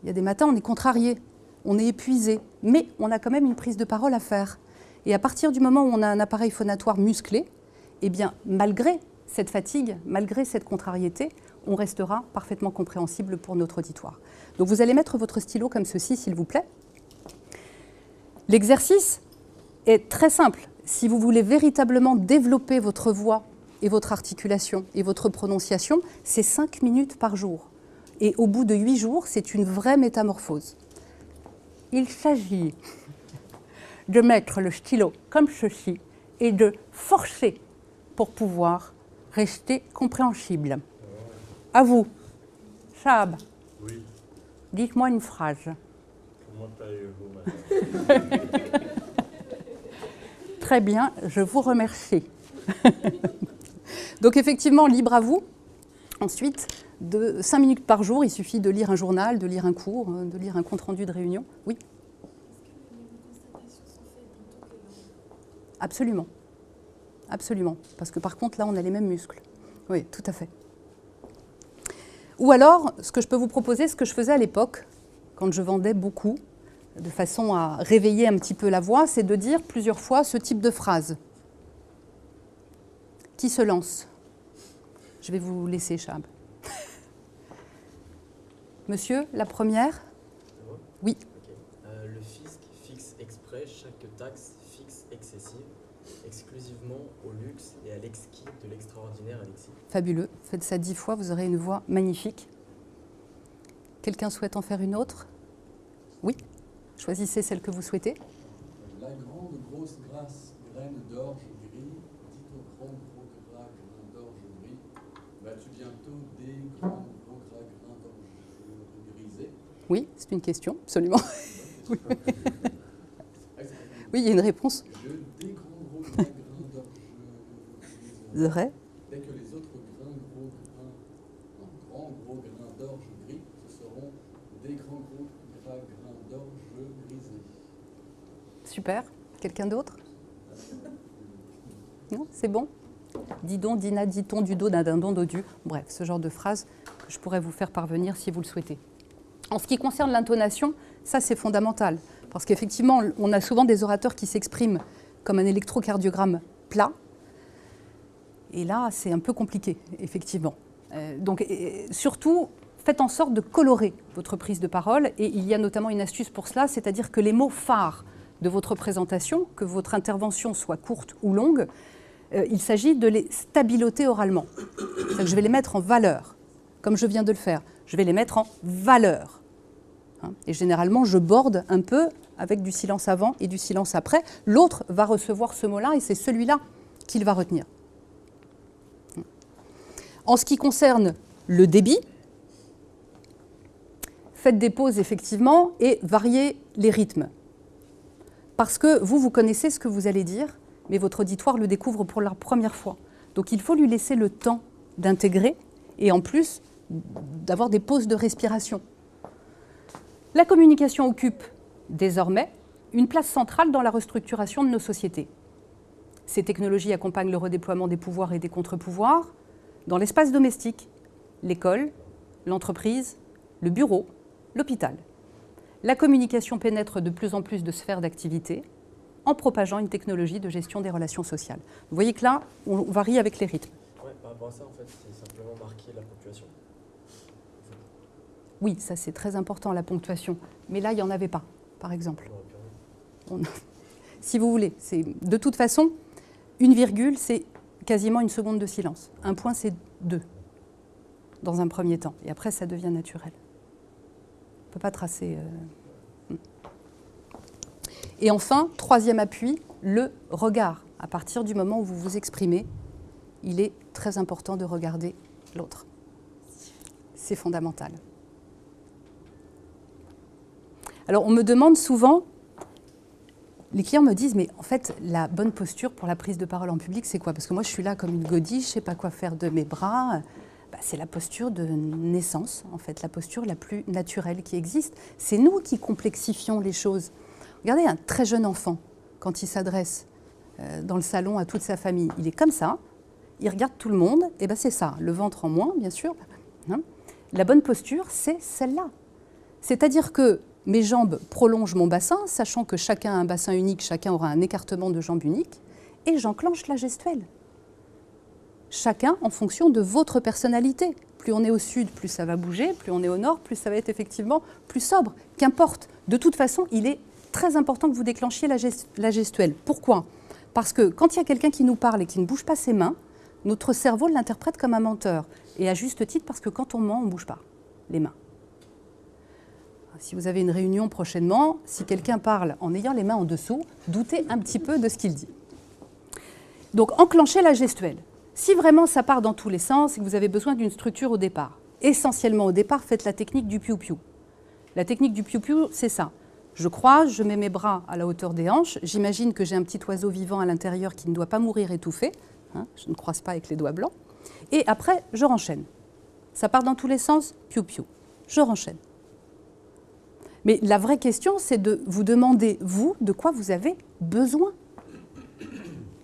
Il y a des matins, on est contrarié, on est épuisé. Mais on a quand même une prise de parole à faire. Et à partir du moment où on a un appareil phonatoire musclé, eh bien, malgré cette fatigue, malgré cette contrariété, on restera parfaitement compréhensible pour notre auditoire. Donc vous allez mettre votre stylo comme ceci, s'il vous plaît. L'exercice est très simple. Si vous voulez véritablement développer votre voix et votre articulation et votre prononciation, c'est 5 minutes par jour. Et au bout de 8 jours, c'est une vraie métamorphose. Il s'agit de mettre le stylo comme ceci et de forcer pour pouvoir rester compréhensible. À vous. Chab. Oui. Dites-moi une phrase. Comment allez-vous, madame? Très bien, je vous remercie. Donc effectivement, libre à vous. Ensuite, de 5 minutes par jour, il suffit de lire un journal, de lire un cours, de lire un compte-rendu de réunion. Oui. Absolument. Absolument. Parce que par contre, là, on a les mêmes muscles. Oui, tout à fait. Ou alors, ce que je peux vous proposer, ce que je faisais à l'époque, quand je vendais beaucoup, de façon à réveiller un petit peu la voix, c'est de dire plusieurs fois ce type de phrase. Qui se lance? Je vais vous laisser, Chab. Monsieur, la première? Oui. Okay. Le fisc fixe exprès chaque taxe fixe excessive, exclusivement au luxe et à l'exquis de l'extraordinaire Alexis. Fabuleux. Faites ça 10 fois, vous aurez une voix magnifique. Quelqu'un souhaite en faire une autre? Oui. Choisissez celle que vous souhaitez. La grande grosse grasse graine d'orge gris, dit au grand gros gras grain d'orge gris, vas-tu bientôt des grands gros gras grains d'orge grisés? Oui, c'est une question, absolument. Oui. Oui, il y a une réponse. Je des grands gros gras grains d'orge grisés. Vrai. Dès que les autres grands gros grains d'orge gris, ce seront des grands gros gras grains d'orge grisés. Super. Quelqu'un d'autre? Non, c'est bon? Dis donc, Dina, dit-on du dos d'un dindon dodu. Bref, ce genre de phrase que je pourrais vous faire parvenir si vous le souhaitez. En ce qui concerne l'intonation, ça c'est fondamental. Parce qu'effectivement, on a souvent des orateurs qui s'expriment comme un électrocardiogramme plat. Et là, c'est un peu compliqué, effectivement. Donc, surtout, faites en sorte de colorer votre prise de parole. Et il y a notamment une astuce pour cela, c'est-à-dire que les mots phares de votre présentation, que votre intervention soit courte ou longue, il s'agit de les stabiloter oralement. C'est-à-dire que je vais les mettre en valeur, comme je viens de le faire. Je vais les mettre en valeur. Et généralement, je borde un peu avec du silence avant et du silence après. L'autre va recevoir ce mot-là et c'est celui-là qu'il va retenir. En ce qui concerne le débit, faites des pauses effectivement et variez les rythmes. Parce que vous connaissez ce que vous allez dire, mais votre auditoire le découvre pour la première fois. Donc il faut lui laisser le temps d'intégrer et en plus d'avoir des pauses de respiration. La communication occupe désormais une place centrale dans la restructuration de nos sociétés. Ces technologies accompagnent le redéploiement des pouvoirs et des contre-pouvoirs dans l'espace domestique, l'école, l'entreprise, le bureau, l'hôpital. La communication pénètre de plus en plus de sphères d'activité en propageant une technologie de gestion des relations sociales. Vous voyez que là, on varie avec les rythmes. Ouais, par rapport à ça, en fait, c'est simplement marquer la ponctuation. Oui, ça c'est très important, la ponctuation. Mais là, il n'y en avait pas, par exemple. Si vous voulez, de toute façon, une virgule, c'est quasiment une seconde de silence. Un point, c'est 2, dans un premier temps. Et après, ça devient naturel. On ne peut pas tracer... Et enfin, troisième appui, le regard. À partir du moment où vous vous exprimez, il est très important de regarder l'autre. C'est fondamental. Alors, on me demande souvent, les clients me disent, mais en fait, la bonne posture pour la prise de parole en public, c'est quoi? Parce que moi, je suis là comme une godille, je ne sais pas quoi faire de mes bras. C'est la posture de naissance, en fait, la posture la plus naturelle qui existe. C'est nous qui complexifions les choses. Regardez un très jeune enfant, quand il s'adresse dans le salon à toute sa famille, il est comme ça, il regarde tout le monde, et bien c'est ça, le ventre en moins, bien sûr. La bonne posture, c'est celle-là. C'est-à-dire que mes jambes prolongent mon bassin, sachant que chacun a un bassin unique, chacun aura un écartement de jambes unique, et j'enclenche la gestuelle. Chacun en fonction de votre personnalité. Plus on est au sud, plus ça va bouger, plus on est au nord, plus ça va être effectivement plus sobre. Qu'importe, de toute façon, il est très important que vous déclenchiez la gestuelle. Pourquoi? Parce que quand il y a quelqu'un qui nous parle et qui ne bouge pas ses mains, notre cerveau l'interprète comme un menteur. Et à juste titre, parce que quand on ment, on ne bouge pas les mains. Si vous avez une réunion prochainement, si quelqu'un parle en ayant les mains en dessous, doutez un petit peu de ce qu'il dit. Donc, enclenchez la gestuelle. Si vraiment ça part dans tous les sens et que vous avez besoin d'une structure au départ, essentiellement au départ, faites la technique du piou-piou. La technique du piou-piou, c'est ça. Je croise, je mets mes bras à la hauteur des hanches, j'imagine que j'ai un petit oiseau vivant à l'intérieur qui ne doit pas mourir étouffé, je ne croise pas avec les doigts blancs, et après, je renchaîne. Ça part dans tous les sens, piou-piou. Je renchaîne. Mais la vraie question, c'est de vous demander, vous, de quoi vous avez besoin.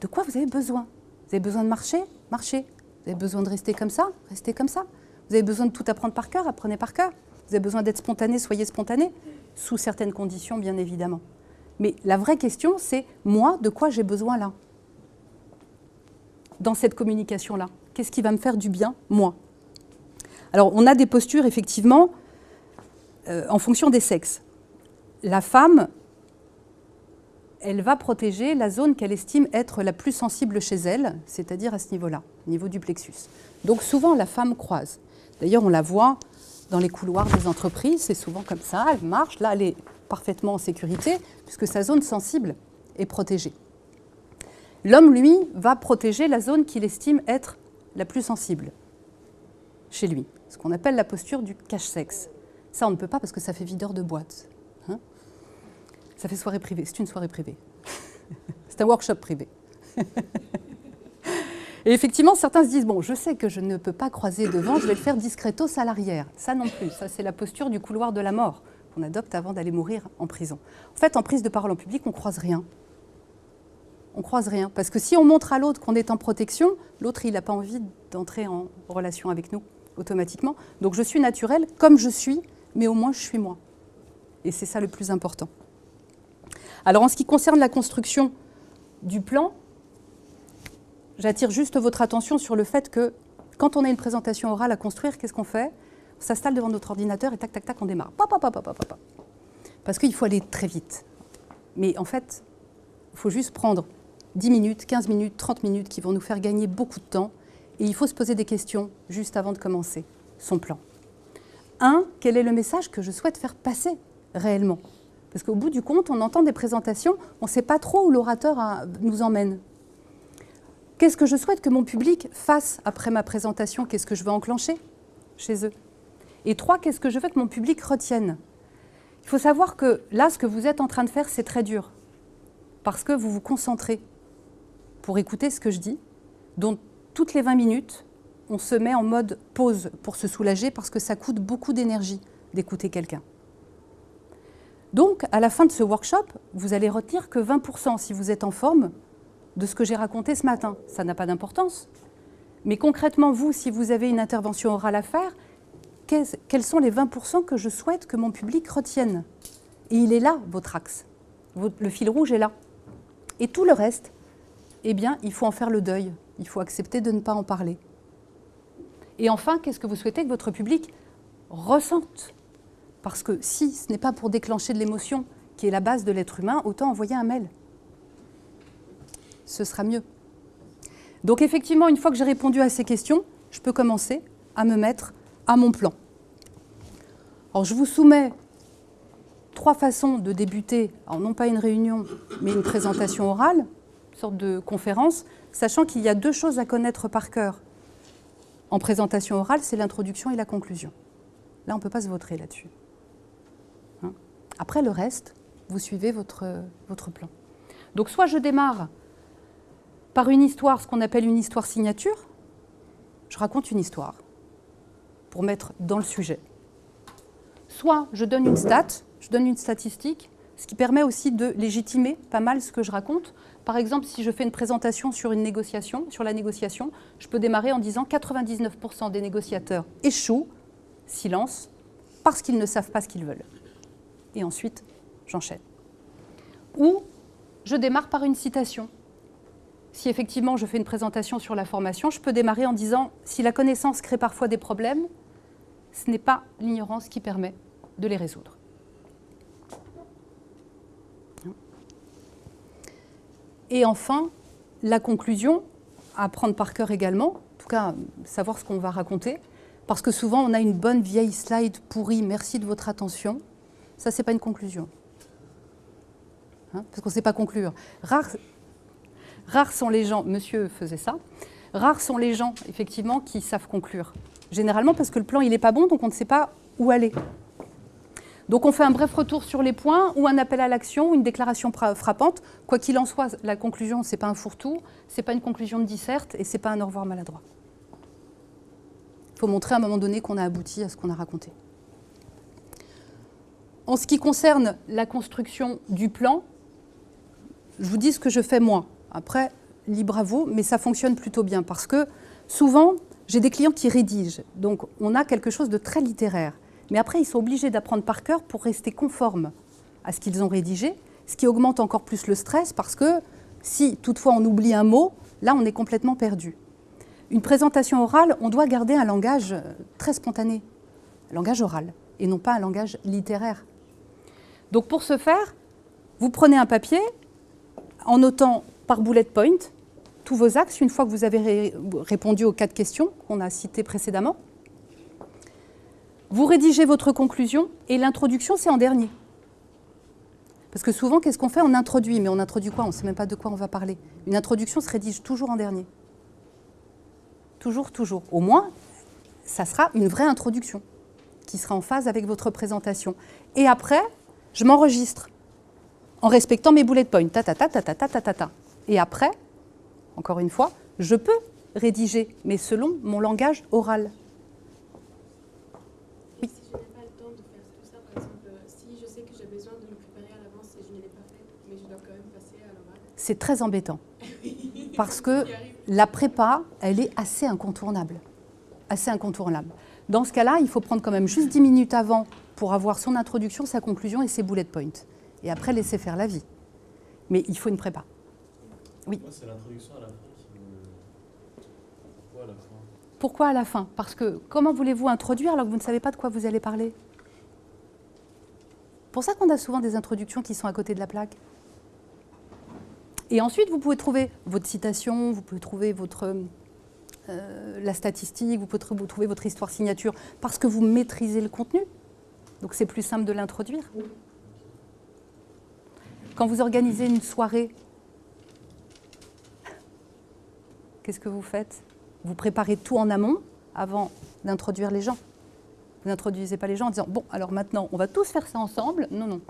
De quoi vous avez besoin? Vous avez besoin de marcher? Marchez. Vous avez besoin de rester comme ça? Restez comme ça. Vous avez besoin de tout apprendre par cœur? Apprenez par cœur. Vous avez besoin d'être spontané? Soyez spontané. Sous certaines conditions, bien évidemment. Mais la vraie question, c'est moi, de quoi j'ai besoin là? Dans cette communication-là. Qu'est-ce qui va me faire du bien, moi? Alors, on a des postures, effectivement, en fonction des sexes. La femme, elle va protéger la zone qu'elle estime être la plus sensible chez elle, c'est-à-dire à ce niveau-là, au niveau du plexus. Donc souvent, la femme croise. D'ailleurs, on la voit dans les couloirs des entreprises, c'est souvent comme ça, elle marche, là, elle est parfaitement en sécurité, puisque sa zone sensible est protégée. L'homme, lui, va protéger la zone qu'il estime être la plus sensible chez lui, ce qu'on appelle la posture du cache-sexe. Ça, on ne peut pas parce que ça fait videur de boîte. Ça fait soirée privée. C'est une soirée privée. C'est un workshop privé. Et effectivement, certains se disent, bon, je sais que je ne peux pas croiser devant, je vais le faire discretos à l'arrière. Ça non plus. Ça, c'est la posture du couloir de la mort qu'on adopte avant d'aller mourir en prison. En fait, en prise de parole en public, on ne croise rien. On ne croise rien. Parce que si on montre à l'autre qu'on est en protection, l'autre, il n'a pas envie d'entrer en relation avec nous automatiquement. Donc, je suis naturelle comme je suis, mais au moins, je suis moi. Et c'est ça le plus important. Alors, en ce qui concerne la construction du plan, j'attire juste votre attention sur le fait que quand on a une présentation orale à construire, qu'est-ce qu'on fait? On s'installe devant notre ordinateur et tac, tac, tac, on démarre. Parce qu'il faut aller très vite. Mais en fait, il faut juste prendre 10 minutes, 15 minutes, 30 minutes qui vont nous faire gagner beaucoup de temps. Et il faut se poser des questions juste avant de commencer son plan. 1, quel est le message que je souhaite faire passer réellement? Parce qu'au bout du compte, on entend des présentations, on ne sait pas trop où l'orateur nous emmène. Qu'est-ce que je souhaite que mon public fasse après ma présentation? Qu'est-ce que je veux enclencher chez eux? Et 3, qu'est-ce que je veux que mon public retienne? Il faut savoir que là, ce que vous êtes en train de faire, c'est très dur. Parce que vous vous concentrez pour écouter ce que je dis. Donc, toutes les 20 minutes, on se met en mode pause pour se soulager parce que ça coûte beaucoup d'énergie d'écouter quelqu'un. Donc, à la fin de ce workshop, vous allez retenir que 20% si vous êtes en forme de ce que j'ai raconté ce matin. Ça n'a pas d'importance. Mais concrètement, vous, si vous avez une intervention orale à faire, quels sont les 20% que je souhaite que mon public retienne? Et il est là, votre axe. Le fil rouge est là. Et tout le reste, eh bien, il faut en faire le deuil. Il faut accepter de ne pas en parler. Et enfin, qu'est-ce que vous souhaitez que votre public ressente? Parce que si ce n'est pas pour déclencher de l'émotion, qui est la base de l'être humain, autant envoyer un mail. Ce sera mieux. Donc effectivement, une fois que j'ai répondu à ces questions, je peux commencer à me mettre à mon plan. Alors je vous soumets 3 façons de débuter, alors non pas une réunion, mais une présentation orale, une sorte de conférence, sachant qu'il y a 2 choses à connaître par cœur. En présentation orale, c'est l'introduction et la conclusion. Là, on ne peut pas se vautrer là-dessus. Hein? Après le reste, vous suivez votre plan. Donc soit je démarre par une histoire, ce qu'on appelle une histoire signature. Je raconte une histoire pour mettre dans le sujet. Soit je donne une stat, je donne une statistique, ce qui permet aussi de légitimer pas mal ce que je raconte. Par exemple, si je fais une présentation sur la négociation, je peux démarrer en disant 99% des négociateurs échouent, silence, parce qu'ils ne savent pas ce qu'ils veulent. Et ensuite, j'enchaîne. Ou je démarre par une citation. Si effectivement je fais une présentation sur la formation, je peux démarrer en disant « Si la connaissance crée parfois des problèmes, ce n'est pas l'ignorance qui permet de les résoudre. » Et enfin, la conclusion, à prendre par cœur également, en tout cas, savoir ce qu'on va raconter, parce que souvent on a une bonne vieille slide pourrie, merci de votre attention, ça c'est pas une conclusion. Hein, parce qu'on ne sait pas conclure. Rares sont les gens, monsieur faisait ça, rares sont les gens, effectivement, qui savent conclure. Généralement parce que le plan, il n'est pas bon, donc on ne sait pas où aller. Donc on fait un bref retour sur les points, ou un appel à l'action, ou une déclaration frappante. Quoi qu'il en soit, la conclusion, ce n'est pas un fourre-tout, ce n'est pas une conclusion de disserte, et ce n'est pas un au revoir maladroit. Il faut montrer à un moment donné qu'on a abouti à ce qu'on a raconté. En ce qui concerne la construction du plan, je vous dis ce que je fais moi. Après, libre à vous, mais ça fonctionne plutôt bien parce que souvent, j'ai des clients qui rédigent. Donc, on a quelque chose de très littéraire. Mais après, ils sont obligés d'apprendre par cœur pour rester conformes à ce qu'ils ont rédigé, ce qui augmente encore plus le stress parce que si toutefois on oublie un mot, là, on est complètement perdu. Une présentation orale, on doit garder un langage très spontané, un langage oral, et non pas un langage littéraire. Donc, pour ce faire, vous prenez un papier en notant par bullet point tous vos axes, une fois que vous avez répondu aux 4 questions qu'on a citées précédemment. Vous rédigez votre conclusion et l'introduction, c'est en dernier. Parce que souvent, qu'est-ce qu'on fait? On introduit, mais on introduit quoi? On ne sait même pas de quoi on va parler. Une introduction se rédige toujours en dernier. Toujours, toujours. Au moins, ça sera une vraie introduction qui sera en phase avec votre présentation. Et après, je m'enregistre en respectant mes bullet points. Ta, ta, ta, ta, ta, ta, ta, ta, ta. Et après, encore une fois, je peux rédiger, mais selon mon langage oral. Et si je n'ai pas le temps de faire tout ça, par exemple, si je sais que j'ai besoin de me préparer à l'avance et je ne l'ai pas fait, mais je dois quand même passer à l'oral. C'est très embêtant. Parce que la prépa, elle est assez incontournable. Assez incontournable. Dans ce cas-là, il faut prendre quand même juste 10 minutes avant pour avoir son introduction, sa conclusion et ses bullet points. Et après, laisser faire la vie. Mais il faut une prépa. Oui. Moi, c'est l'introduction à la fin qui me... Pourquoi à la fin? Pourquoi à la fin? Parce que comment voulez-vous introduire alors que vous ne savez pas de quoi vous allez parler? C'est pour ça qu'on a souvent des introductions qui sont à côté de la plaque. Et ensuite, vous pouvez trouver votre citation, vous pouvez trouver la statistique, vous pouvez trouver votre histoire signature, parce que vous maîtrisez le contenu. Donc c'est plus simple de l'introduire. Quand vous organisez une soirée, qu'est-ce que vous faites? Vous préparez tout en amont avant d'introduire les gens. Vous n'introduisez pas les gens en disant « Bon, alors maintenant, on va tous faire ça ensemble ». Non, non,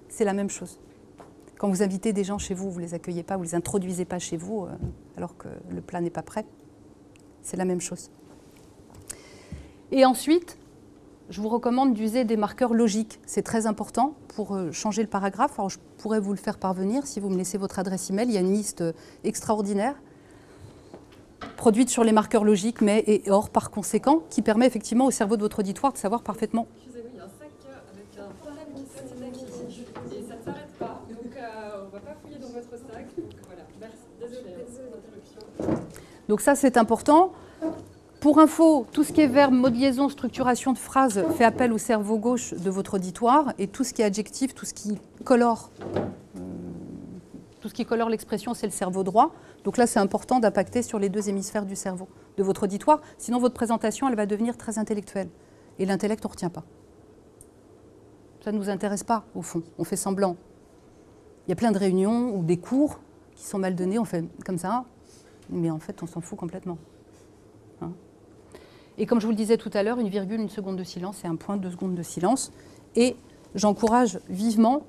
c'est la même chose. Quand vous invitez des gens chez vous, vous ne les accueillez pas, vous ne les introduisez pas chez vous alors que le plat n'est pas prêt. C'est la même chose. Et ensuite, je vous recommande d'user des marqueurs logiques. C'est très important pour changer le paragraphe. Alors, je pourrais vous le faire parvenir si vous me laissez votre adresse email. Il y a une liste extraordinaire produite sur les marqueurs logiques, mais et or par conséquent, qui permet effectivement au cerveau de votre auditoire de savoir parfaitement. Excusez-moi, il y a un sac avec un problème qui sonne ici et ça ne s'arrête pas. Donc on ne va pas fouiller dans votre sac. Donc voilà, merci. Désolée d'interruption. Donc ça, c'est important. Pour info, tout ce qui est verbe, mot de liaison, structuration de phrase fait appel au cerveau gauche de votre auditoire, et tout ce qui est adjectif, tout ce qui colore l'expression, c'est le cerveau droit. Donc là, c'est important d'impacter sur les deux hémisphères du cerveau de votre auditoire, sinon votre présentation, elle va devenir très intellectuelle. Et l'intellect, on ne retient pas. Ça ne nous intéresse pas, au fond. On fait semblant. Il y a plein de réunions ou des cours qui sont mal donnés, on fait comme ça, mais en fait, on s'en fout complètement. Hein ? Et comme je vous le disais tout à l'heure, une virgule, une seconde de silence, c'est un point, 2 secondes de silence. Et j'encourage vivement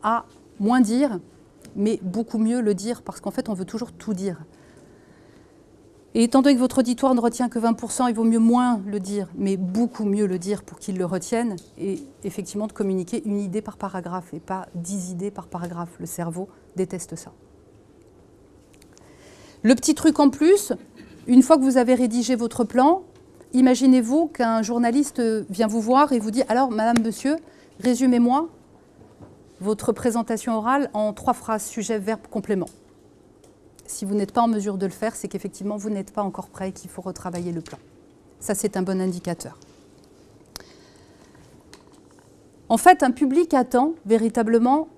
à moins dire, mais beaucoup mieux le dire, parce qu'en fait, on veut toujours tout dire. Et étant donné que votre auditoire ne retient que 20%, il vaut mieux moins le dire, mais beaucoup mieux le dire pour qu'il le retienne, et effectivement de communiquer une idée par paragraphe, et pas 10 idées par paragraphe. Le cerveau déteste ça. Le petit truc en plus, une fois que vous avez rédigé votre plan, imaginez-vous qu'un journaliste vient vous voir et vous dit « Alors, madame, monsieur, résumez-moi votre présentation orale en 3 phrases, sujet, verbe, complément. » Si vous n'êtes pas en mesure de le faire, c'est qu'effectivement, vous n'êtes pas encore prêt et qu'il faut retravailler le plan. Ça, c'est un bon indicateur. En fait, un public attend véritablement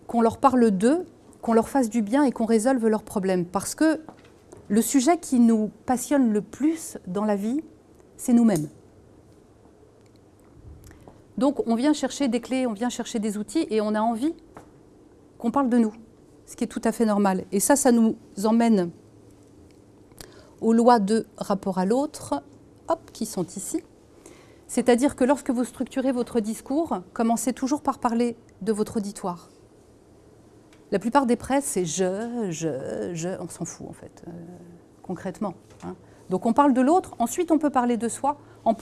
qu'on leur parle d'eux, qu'on leur fasse du bien et qu'on résolve leurs problèmes. Parce que le sujet qui nous passionne le plus dans la vie, c'est nous-mêmes. Donc, on vient chercher des clés, on vient chercher des outils et on a envie qu'on parle de nous, ce qui est tout à fait normal. Et ça nous emmène aux lois de rapport à l'autre, qui sont ici. C'est-à-dire que lorsque vous structurez votre discours, commencez toujours par parler de votre auditoire. La plupart des presses, c'est je, on s'en fout en fait, concrètement. Hein. Donc on parle de l'autre, ensuite on peut parler de soi.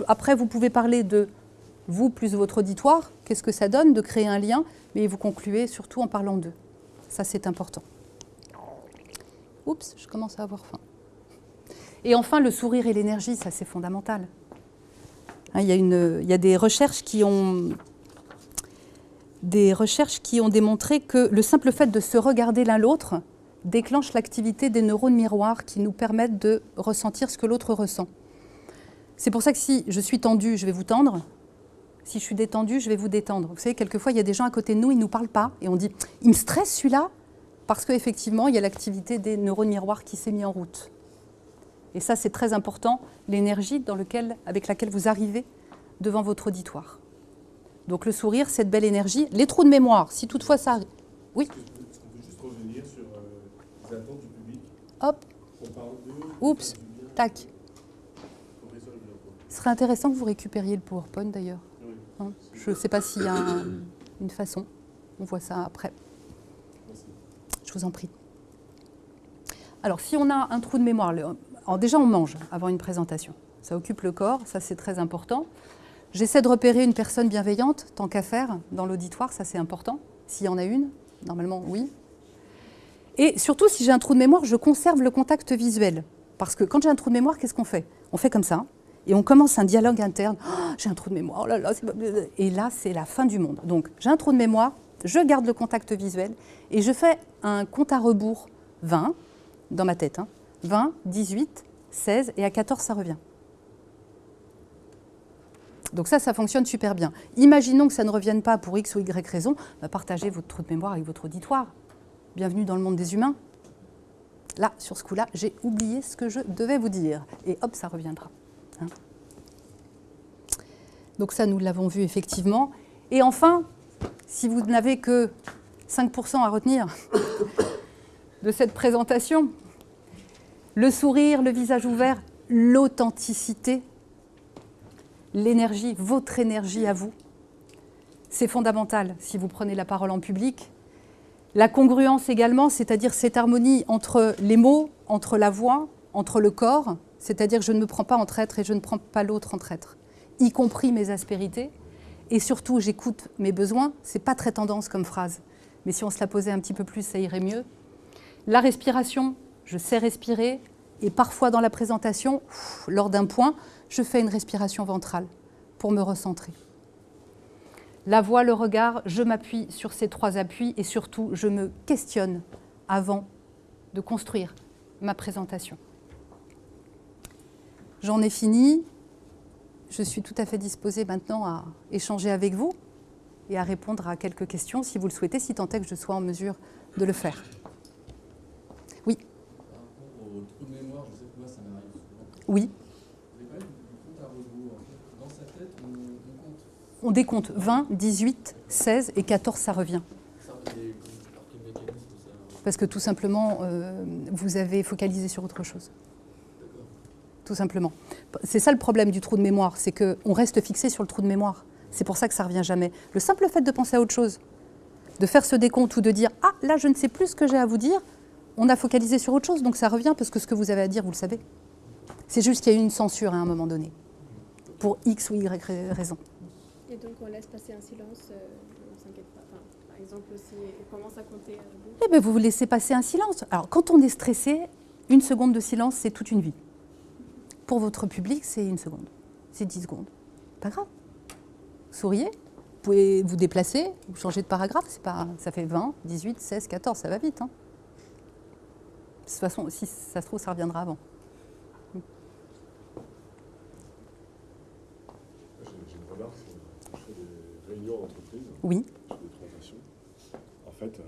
Après, vous pouvez parler de vous plus votre auditoire, qu'est-ce que ça donne de créer un lien, mais vous concluez surtout en parlant d'eux. Ça, c'est important. Oups, je commence à avoir faim. Et enfin, le sourire et l'énergie, ça c'est fondamental. Hein, il y a des recherches qui ont démontré que le simple fait de se regarder l'un l'autre déclenche l'activité des neurones miroirs qui nous permettent de ressentir ce que l'autre ressent. C'est pour ça que si je suis tendue, je vais vous tendre. Si je suis détendue, je vais vous détendre. Vous savez, quelquefois, il y a des gens à côté de nous, ils ne nous parlent pas. Et on dit, il me stresse celui-là, parce qu'effectivement, il y a l'activité des neurones miroirs qui s'est mise en route. Et ça, c'est très important, l'énergie avec laquelle vous arrivez devant votre auditoire. Donc le sourire, cette belle énergie. Les trous de mémoire, si toutefois ça arrive. Oui. Est-ce qu'on peut juste revenir sur les attentes du public? Hop. On parle d'eux. Oups. Tac. Ce serait intéressant que vous récupériez le PowerPoint d'ailleurs. Oui. Hein, je ne sais pas s'il y a une façon. On voit ça après. Merci. Je vous en prie. Alors, si on a un trou de mémoire, alors déjà on mange avant une présentation. Ça occupe le corps, ça c'est très important. J'essaie de repérer une personne bienveillante, tant qu'à faire, dans l'auditoire, ça c'est important. S'il y en a une, normalement oui. Et surtout, si j'ai un trou de mémoire, je conserve le contact visuel. Parce que quand j'ai un trou de mémoire, qu'est-ce qu'on fait? On fait comme ça, et on commence un dialogue interne. Oh, j'ai un trou de mémoire, oh là là, et là, c'est la fin du monde. Donc, j'ai un trou de mémoire, je garde le contact visuel, et je fais un compte à rebours 20, dans ma tête. 20, 18, 16, et à 14, ça revient. Donc ça fonctionne super bien. Imaginons que ça ne revienne pas pour X ou Y raison, partagez votre trou de mémoire avec votre auditoire. Bienvenue dans le monde des humains. Là, sur ce coup-là, j'ai oublié ce que je devais vous dire. Et hop, ça reviendra. Hein. Donc ça, nous l'avons vu effectivement. Et enfin, si vous n'avez que 5% à retenir de cette présentation, Le sourire, le visage ouvert, l'authenticité, l'énergie, votre énergie à vous. C'est fondamental si vous prenez la parole en public. La congruence également, c'est-à-dire cette harmonie entre les mots, entre la voix, entre le corps, c'est-à-dire que je ne me prends pas en traître et je ne prends pas l'autre en traître, y compris mes aspérités. Et surtout, j'écoute mes besoins. Ce n'est pas très tendance comme phrase, mais si on se la posait un petit peu plus, ça irait mieux. La respiration, je sais respirer. Et parfois, dans la présentation, lors d'un point, je fais une respiration ventrale pour me recentrer. La voix, le regard, je m'appuie sur ces 3 appuis et surtout, je me questionne avant de construire ma présentation. J'en ai fini. Je suis tout à fait disposée maintenant à échanger avec vous et à répondre à quelques questions si vous le souhaitez, si tant est que je sois en mesure de le faire. Oui. Par rapport au trou de mémoire, je sais que moi ça m'arrive souvent. Oui. Vous avez parlé du compte à rebours. En fait, dans sa tête, on compte. On décompte 20, 18, 16 et 14, ça revient. Ça, et par quel mécanisme ça? Parce que tout simplement, vous avez focalisé sur autre chose. D'accord. Tout simplement. C'est ça le problème du trou de mémoire, c'est qu'on reste fixé sur le trou de mémoire. C'est pour ça que ça ne revient jamais. Le simple fait de penser à autre chose, de faire ce décompte ou de dire « Ah, là, je ne sais plus ce que j'ai à vous dire », on a focalisé sur autre chose, donc ça revient parce que ce que vous avez à dire, vous le savez. C'est juste qu'il y a eu une censure à un moment donné, pour X ou Y raison. Et donc on laisse passer un silence, on ne s'inquiète pas. Enfin, par exemple, si on commence à compter à rebours. Eh bien, vous laissez passer un silence. Alors, quand on est stressé, 1 seconde de silence, c'est toute une vie. Pour votre public, c'est 1 seconde. C'est 10 secondes. Pas grave. Souriez. Vous pouvez vous déplacer, vous changer de paragraphe. C'est pas, ça fait 20, 18, 16, 14, ça va vite. Hein. De toute façon, si ça se trouve, ça reviendra avant. J'ai une remarque, je fais des réunions d'entreprise, Oui. je fais des présentations. En fait,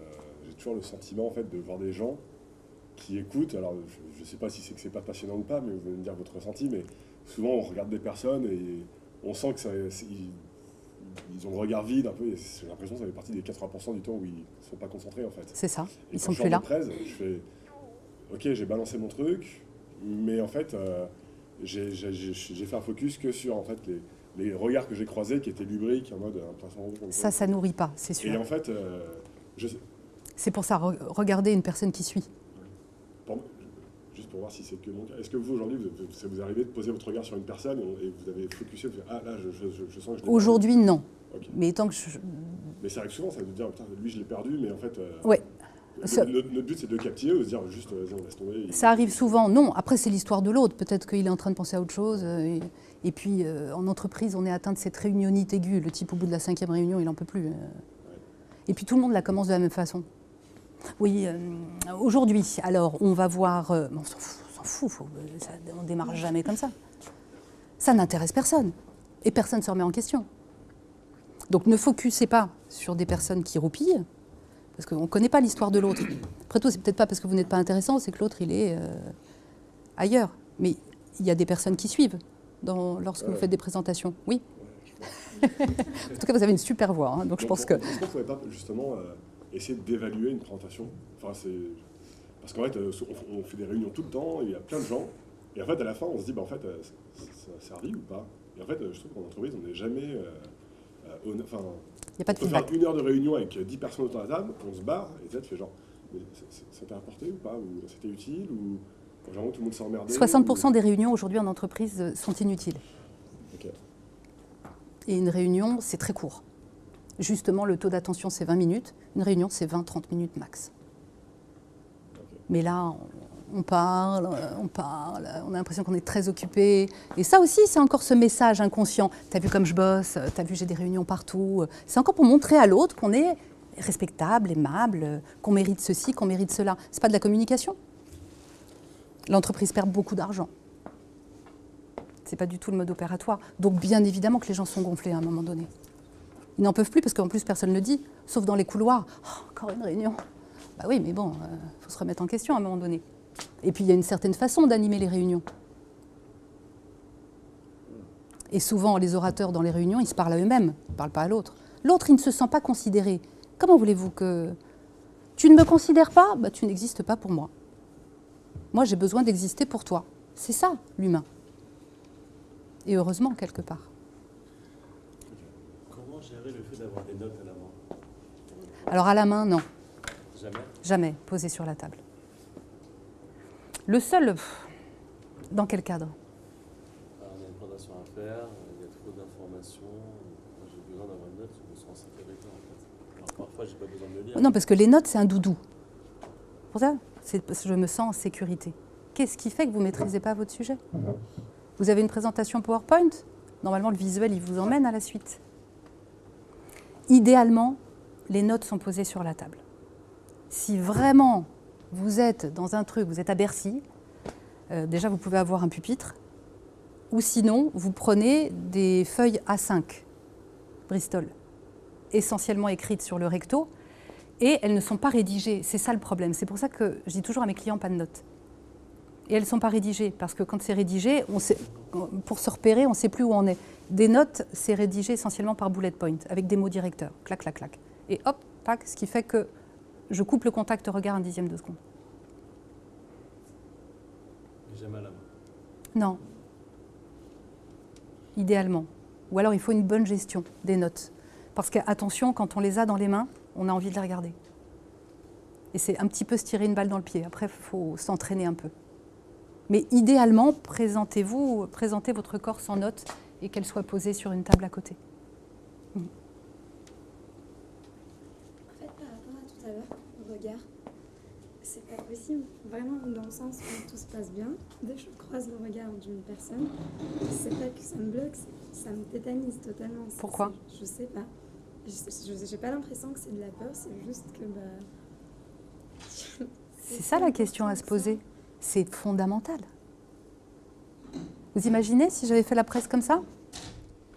j'ai toujours le sentiment en fait, de voir des gens qui écoutent. Alors, je ne sais pas si c'est que c'est pas passionnant ou pas, mais vous allez me dire votre ressenti, mais souvent on regarde des personnes et on sent que ils ont le regard vide un peu, et j'ai l'impression que ça fait partie des 80% du temps où ils ne sont pas concentrés en fait. C'est ça, Et ils quand sont je plus là. sors de presse, je fais ok, j'ai balancé mon truc, mais en fait, j'ai fait un focus que sur en fait, les regards que j'ai croisés qui étaient lubriques en mode Ça nourrit pas, c'est sûr. Et en fait, c'est pour ça, regardez une personne qui suit. Juste pour voir si c'est que mon cas. Est-ce que vous, aujourd'hui, ça vous arrive de poser votre regard sur une personne et vous avez focusé, vous ah là, je sens que je l'ai Aujourd'hui, perdu. non. Okay. Mais tant que Mais ça arrive souvent, ça veut dire, putain, lui, je l'ai perdu, mais en fait... ouais. Notre but, c'est de captiver ou de se dire juste, vas-y, on laisse tomber. Ça arrive souvent, non. Après, c'est l'histoire de l'autre. Peut-être qu'il est en train de penser à autre chose. Et puis, en entreprise, on est atteint de cette réunionnite aiguë. Le type, au bout de la 5e réunion, il n'en peut plus. Et puis, tout le monde la commence de la même façon. Oui, aujourd'hui, alors, on va voir... on s'en fout, on ne démarre jamais comme ça. Ça n'intéresse personne. Et personne ne se remet en question. Donc, ne focusez pas sur des personnes qui roupillent, parce qu'on ne connaît pas l'histoire de l'autre. Après tout, c'est peut-être pas parce que vous n'êtes pas intéressant, c'est que l'autre, il est ailleurs. Mais il y a des personnes qui suivent lorsque vous faites des présentations. Oui. En tout cas, vous avez une super voix, hein, donc je pense que... Est-ce qu'on ne pourrait pas, justement, essayer d'évaluer une présentation? Enfin, parce qu'en fait, on fait des réunions tout le temps, il y a plein de gens, et en fait, à la fin, on se dit, bah, en fait, ça a servi ou pas? Et en fait, je trouve qu'en entreprise, on n'est jamais... il n'y a pas de feedback. Faire 1 heure de réunion avec 10 personnes autour de la table, on se barre, et ça te fait genre, ça t'a apporté ou pas? Ou c'était utile? Ou genre, tout le monde s'est emmerdé? 60% des réunions aujourd'hui en entreprise sont inutiles. Okay. Et une réunion, c'est très court. Justement, le taux d'attention, c'est 20 minutes. Une réunion, c'est 20-30 minutes max. Okay. Mais là, on parle, on a l'impression qu'on est très occupé. Et ça aussi, c'est encore ce message inconscient. T'as vu comme je bosse, t'as vu, j'ai des réunions partout. C'est encore pour montrer à l'autre qu'on est respectable, aimable, qu'on mérite ceci, qu'on mérite cela. C'est pas de la communication. L'entreprise perd beaucoup d'argent. C'est pas du tout le mode opératoire. Donc, bien évidemment que les gens sont gonflés à un moment donné. Ils n'en peuvent plus parce qu'en plus, personne ne le dit, sauf dans les couloirs. Oh, encore une réunion. Bah oui, mais bon, faut se remettre en question à un moment donné. Et puis, il y a une certaine façon d'animer les réunions. Et souvent, les orateurs dans les réunions, ils se parlent à eux-mêmes, ils ne parlent pas à l'autre. L'autre, il ne se sent pas considéré. Comment voulez-vous que... Tu ne me considères pas? Bah, tu n'existes pas pour moi. Moi, j'ai besoin d'exister pour toi. C'est ça, l'humain. Et heureusement, quelque part. Comment gérer le fait d'avoir des notes à la main? Alors, à la main, non. Jamais. Jamais. Posé sur la table. Le seul... Dans quel cadre? Alors, on a une présentation à faire, il y a trop d'informations. Moi, j'ai besoin d'avoir une note, je me sens en sécurité en fait. Alors, parfois, j'ai pas besoin de le lire. Non, parce que les notes, c'est un doudou. Pour ça, je me sens en sécurité. Qu'est-ce qui fait que vous ne maîtrisez pas votre sujet? Vous avez une présentation PowerPoint? Normalement, le visuel, il vous emmène à la suite. Idéalement, les notes sont posées sur la table. Si vraiment vous êtes dans un truc, vous êtes à Bercy, déjà vous pouvez avoir un pupitre, ou sinon vous prenez des feuilles A5 Bristol, essentiellement écrites sur le recto, et elles ne sont pas rédigées. C'est ça le problème. C'est pour ça que je dis toujours à mes clients pas de notes. Et elles ne sont pas rédigées, parce que quand c'est rédigé, pour se repérer, on ne sait plus où on est. Des notes, c'est rédigé essentiellement par bullet point, avec des mots directeurs, clac, clac, clac. Et hop, pac, ce qui fait que je coupe le contact regard un dixième de seconde. Mais jamais à la main. Non. Idéalement. Ou alors il faut une bonne gestion des notes. Parce qu'attention, quand on les a dans les mains, on a envie de les regarder. Et c'est un petit peu se tirer une balle dans le pied. Après, il faut s'entraîner un peu. Mais idéalement, présentez votre corps sans notes et qu'elle soit posée sur une table à côté. En fait, par rapport à tout à l'heure, au regard, c'est pas possible. Vraiment, dans le sens où tout se passe bien, dès que je croise le regard d'une personne, c'est pas que ça me bloque, ça me tétanise totalement. Pourquoi? Je sais pas. J'ai pas l'impression que c'est de la peur, c'est juste que... C'est ça la question à se poser. C'est fondamental. Vous imaginez si j'avais fait la presse comme ça?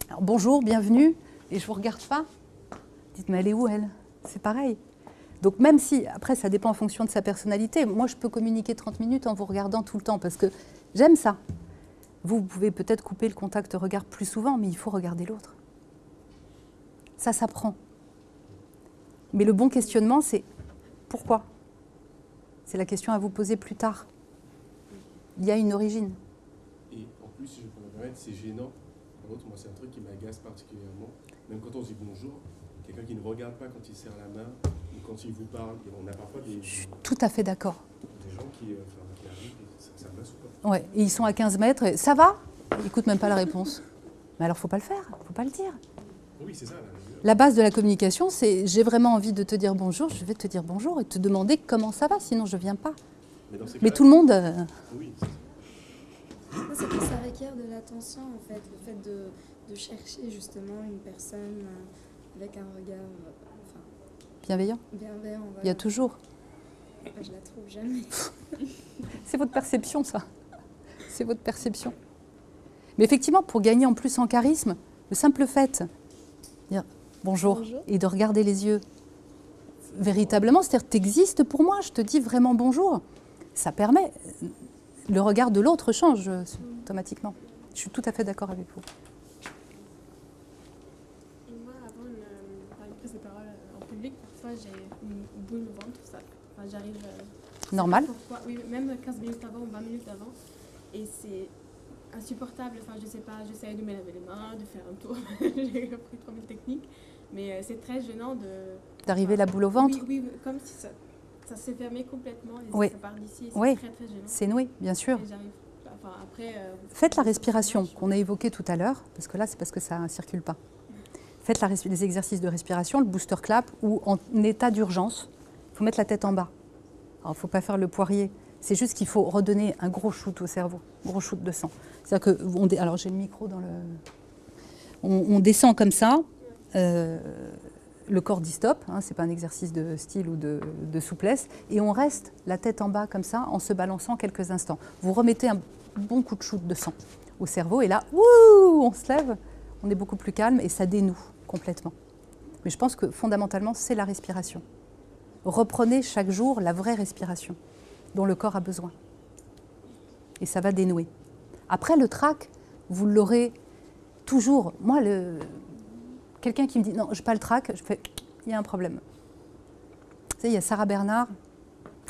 Alors, bonjour, bienvenue, et je ne vous regarde pas. Dites, mais elle est où, elle? C'est pareil. Donc même si, après, ça dépend en fonction de sa personnalité, moi, je peux communiquer 30 minutes en vous regardant tout le temps, parce que j'aime ça. Vous pouvez peut-être couper le contact regard plus souvent, mais il faut regarder l'autre. Ça s'apprend. Mais le bon questionnement, c'est pourquoi? C'est la question à vous poser plus tard. Il y a une origine. Et en plus, si je peux me permettre, c'est gênant. Par contre, moi, c'est un truc qui m'agace particulièrement. Même quand on se dit bonjour, quelqu'un qui ne regarde pas quand il serre la main, ou quand il vous parle, et on a parfois des... Je suis tout à fait d'accord. Des gens qui arrivent, et ça me lasse ou pas. Ouais, et ils sont à 15 mètres, et ça va? Ils n'écoutent même pas la réponse. Mais alors, il ne faut pas le faire, il ne faut pas le dire. Oui, c'est ça. La base de la communication, c'est j'ai vraiment envie de te dire bonjour, je vais te dire bonjour et te demander comment ça va, sinon je ne viens pas. Mais tout le monde... Oui, c'est que ça requiert de l'attention, en fait, le fait de chercher justement une personne avec un regard bienveillant. Bienveillant, voilà. Il y a toujours. Je la trouve jamais. C'est votre perception, ça. C'est votre perception. Mais effectivement, pour gagner en plus en charisme, le simple fait de dire bonjour et de regarder les yeux véritablement, c'est-à-dire tu existes pour moi, je te dis vraiment bonjour, ça permet... Le regard de l'autre change automatiquement. Je suis tout à fait d'accord avec vous. Et moi, avant une prise de parole en public, parfois j'ai une boule au ventre, ça. Enfin, j'arrive... Normal. Pourquoi, oui, même 15 minutes avant ou 20 minutes avant. Et c'est insupportable. Enfin, je sais pas, j'essaie de me laver les mains, de faire un tour. J'ai appris 3000 techniques. Mais c'est très gênant de... D'arriver la boule au ventre? Oui, comme si ça s'est fermé complètement et oui. ça part d'ici. Oui, très, très gênant. c'est noué, bien sûr. Enfin, après, faites la respiration qu'on a évoquée tout à l'heure, parce que là, c'est parce que ça ne circule pas. Faites les exercices de respiration, le booster clap, ou en état d'urgence, il faut mettre la tête en bas. Alors, il ne faut pas faire le poirier. C'est juste qu'il faut redonner un gros shoot au cerveau, un gros shoot de sang. C'est-à-dire que, alors j'ai le micro dans le... On descend comme ça, le corps dit stop, hein, ce n'est pas un exercice de style ou de souplesse, et on reste la tête en bas comme ça, en se balançant quelques instants. Vous remettez un bon coup de shoot de sang au cerveau, et là, ouh, on se lève, on est beaucoup plus calme, et ça dénoue complètement. Mais je pense que fondamentalement, c'est la respiration. Reprenez chaque jour la vraie respiration dont le corps a besoin. Et ça va dénouer. Après, le trac, vous l'aurez toujours. Moi, quelqu'un qui me dit « non, je n'ai pas le trac », je fais « il y a un problème ». Vous savez, il y a Sarah Bernard,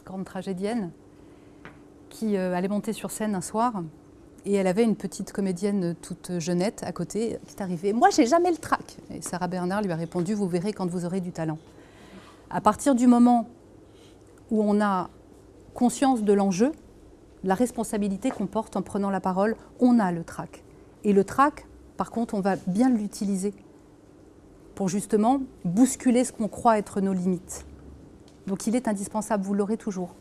grande tragédienne, qui allait monter sur scène un soir et elle avait une petite comédienne toute jeunette à côté qui est arrivée. « Moi, j'ai jamais le trac !» Et Sarah Bernard lui a répondu « Vous verrez quand vous aurez du talent. » À partir du moment où on a conscience de l'enjeu, la responsabilité qu'on porte en prenant la parole, on a le trac. Et le trac, par contre, on va bien l'utiliser pour justement bousculer ce qu'on croit être nos limites. Donc il est indispensable, vous l'aurez toujours.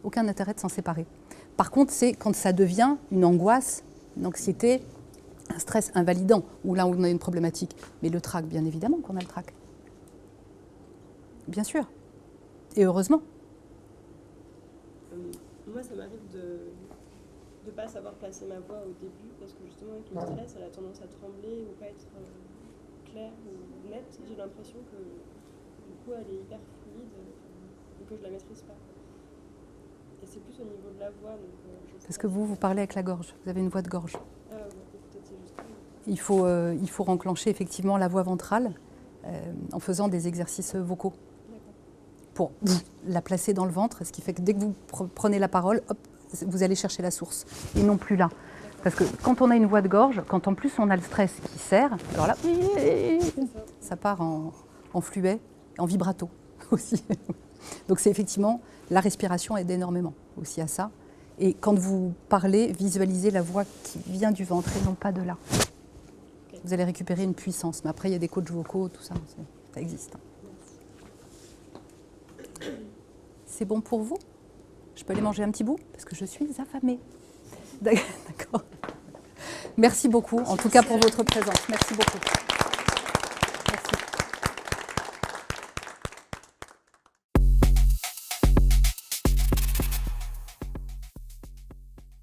Aucun intérêt de s'en séparer. Par contre, c'est quand ça devient une angoisse, une anxiété, un stress invalidant, ou là où on a une problématique. Mais le trac, bien évidemment qu'on a le trac. Bien sûr. Et heureusement. Moi, ça m'arrive de ne pas savoir placer ma voix au début, parce que justement, avec le stress, elle a tendance à trembler ou pas être claire ou nette. J'ai l'impression que du coup, elle est hyper fluide et que je la maîtrise pas. Et c'est plus au niveau de la voix. Donc, parce que vous parlez avec la gorge, vous avez une voix de gorge. Ah, ouais, peut-être c'est juste. Il faut renclencher effectivement la voix ventrale en faisant des exercices vocaux pour la placer dans le ventre, ce qui fait que dès que vous prenez la parole, hop, vous allez chercher la source et non plus là. Parce que quand on a une voix de gorge, quand en plus on a le stress qui serre, alors là, ça part en fluet, en vibrato aussi. Donc c'est effectivement, la respiration aide énormément aussi à ça. Et quand vous parlez, visualisez la voix qui vient du ventre et non pas de là. Vous allez récupérer une puissance. Mais après, il y a des coachs vocaux, tout ça, ça existe. C'est bon pour vous? Je peux aller manger un petit bout? Parce que je suis affamée. D'accord. Merci beaucoup, en tout cas pour votre présence. Merci beaucoup.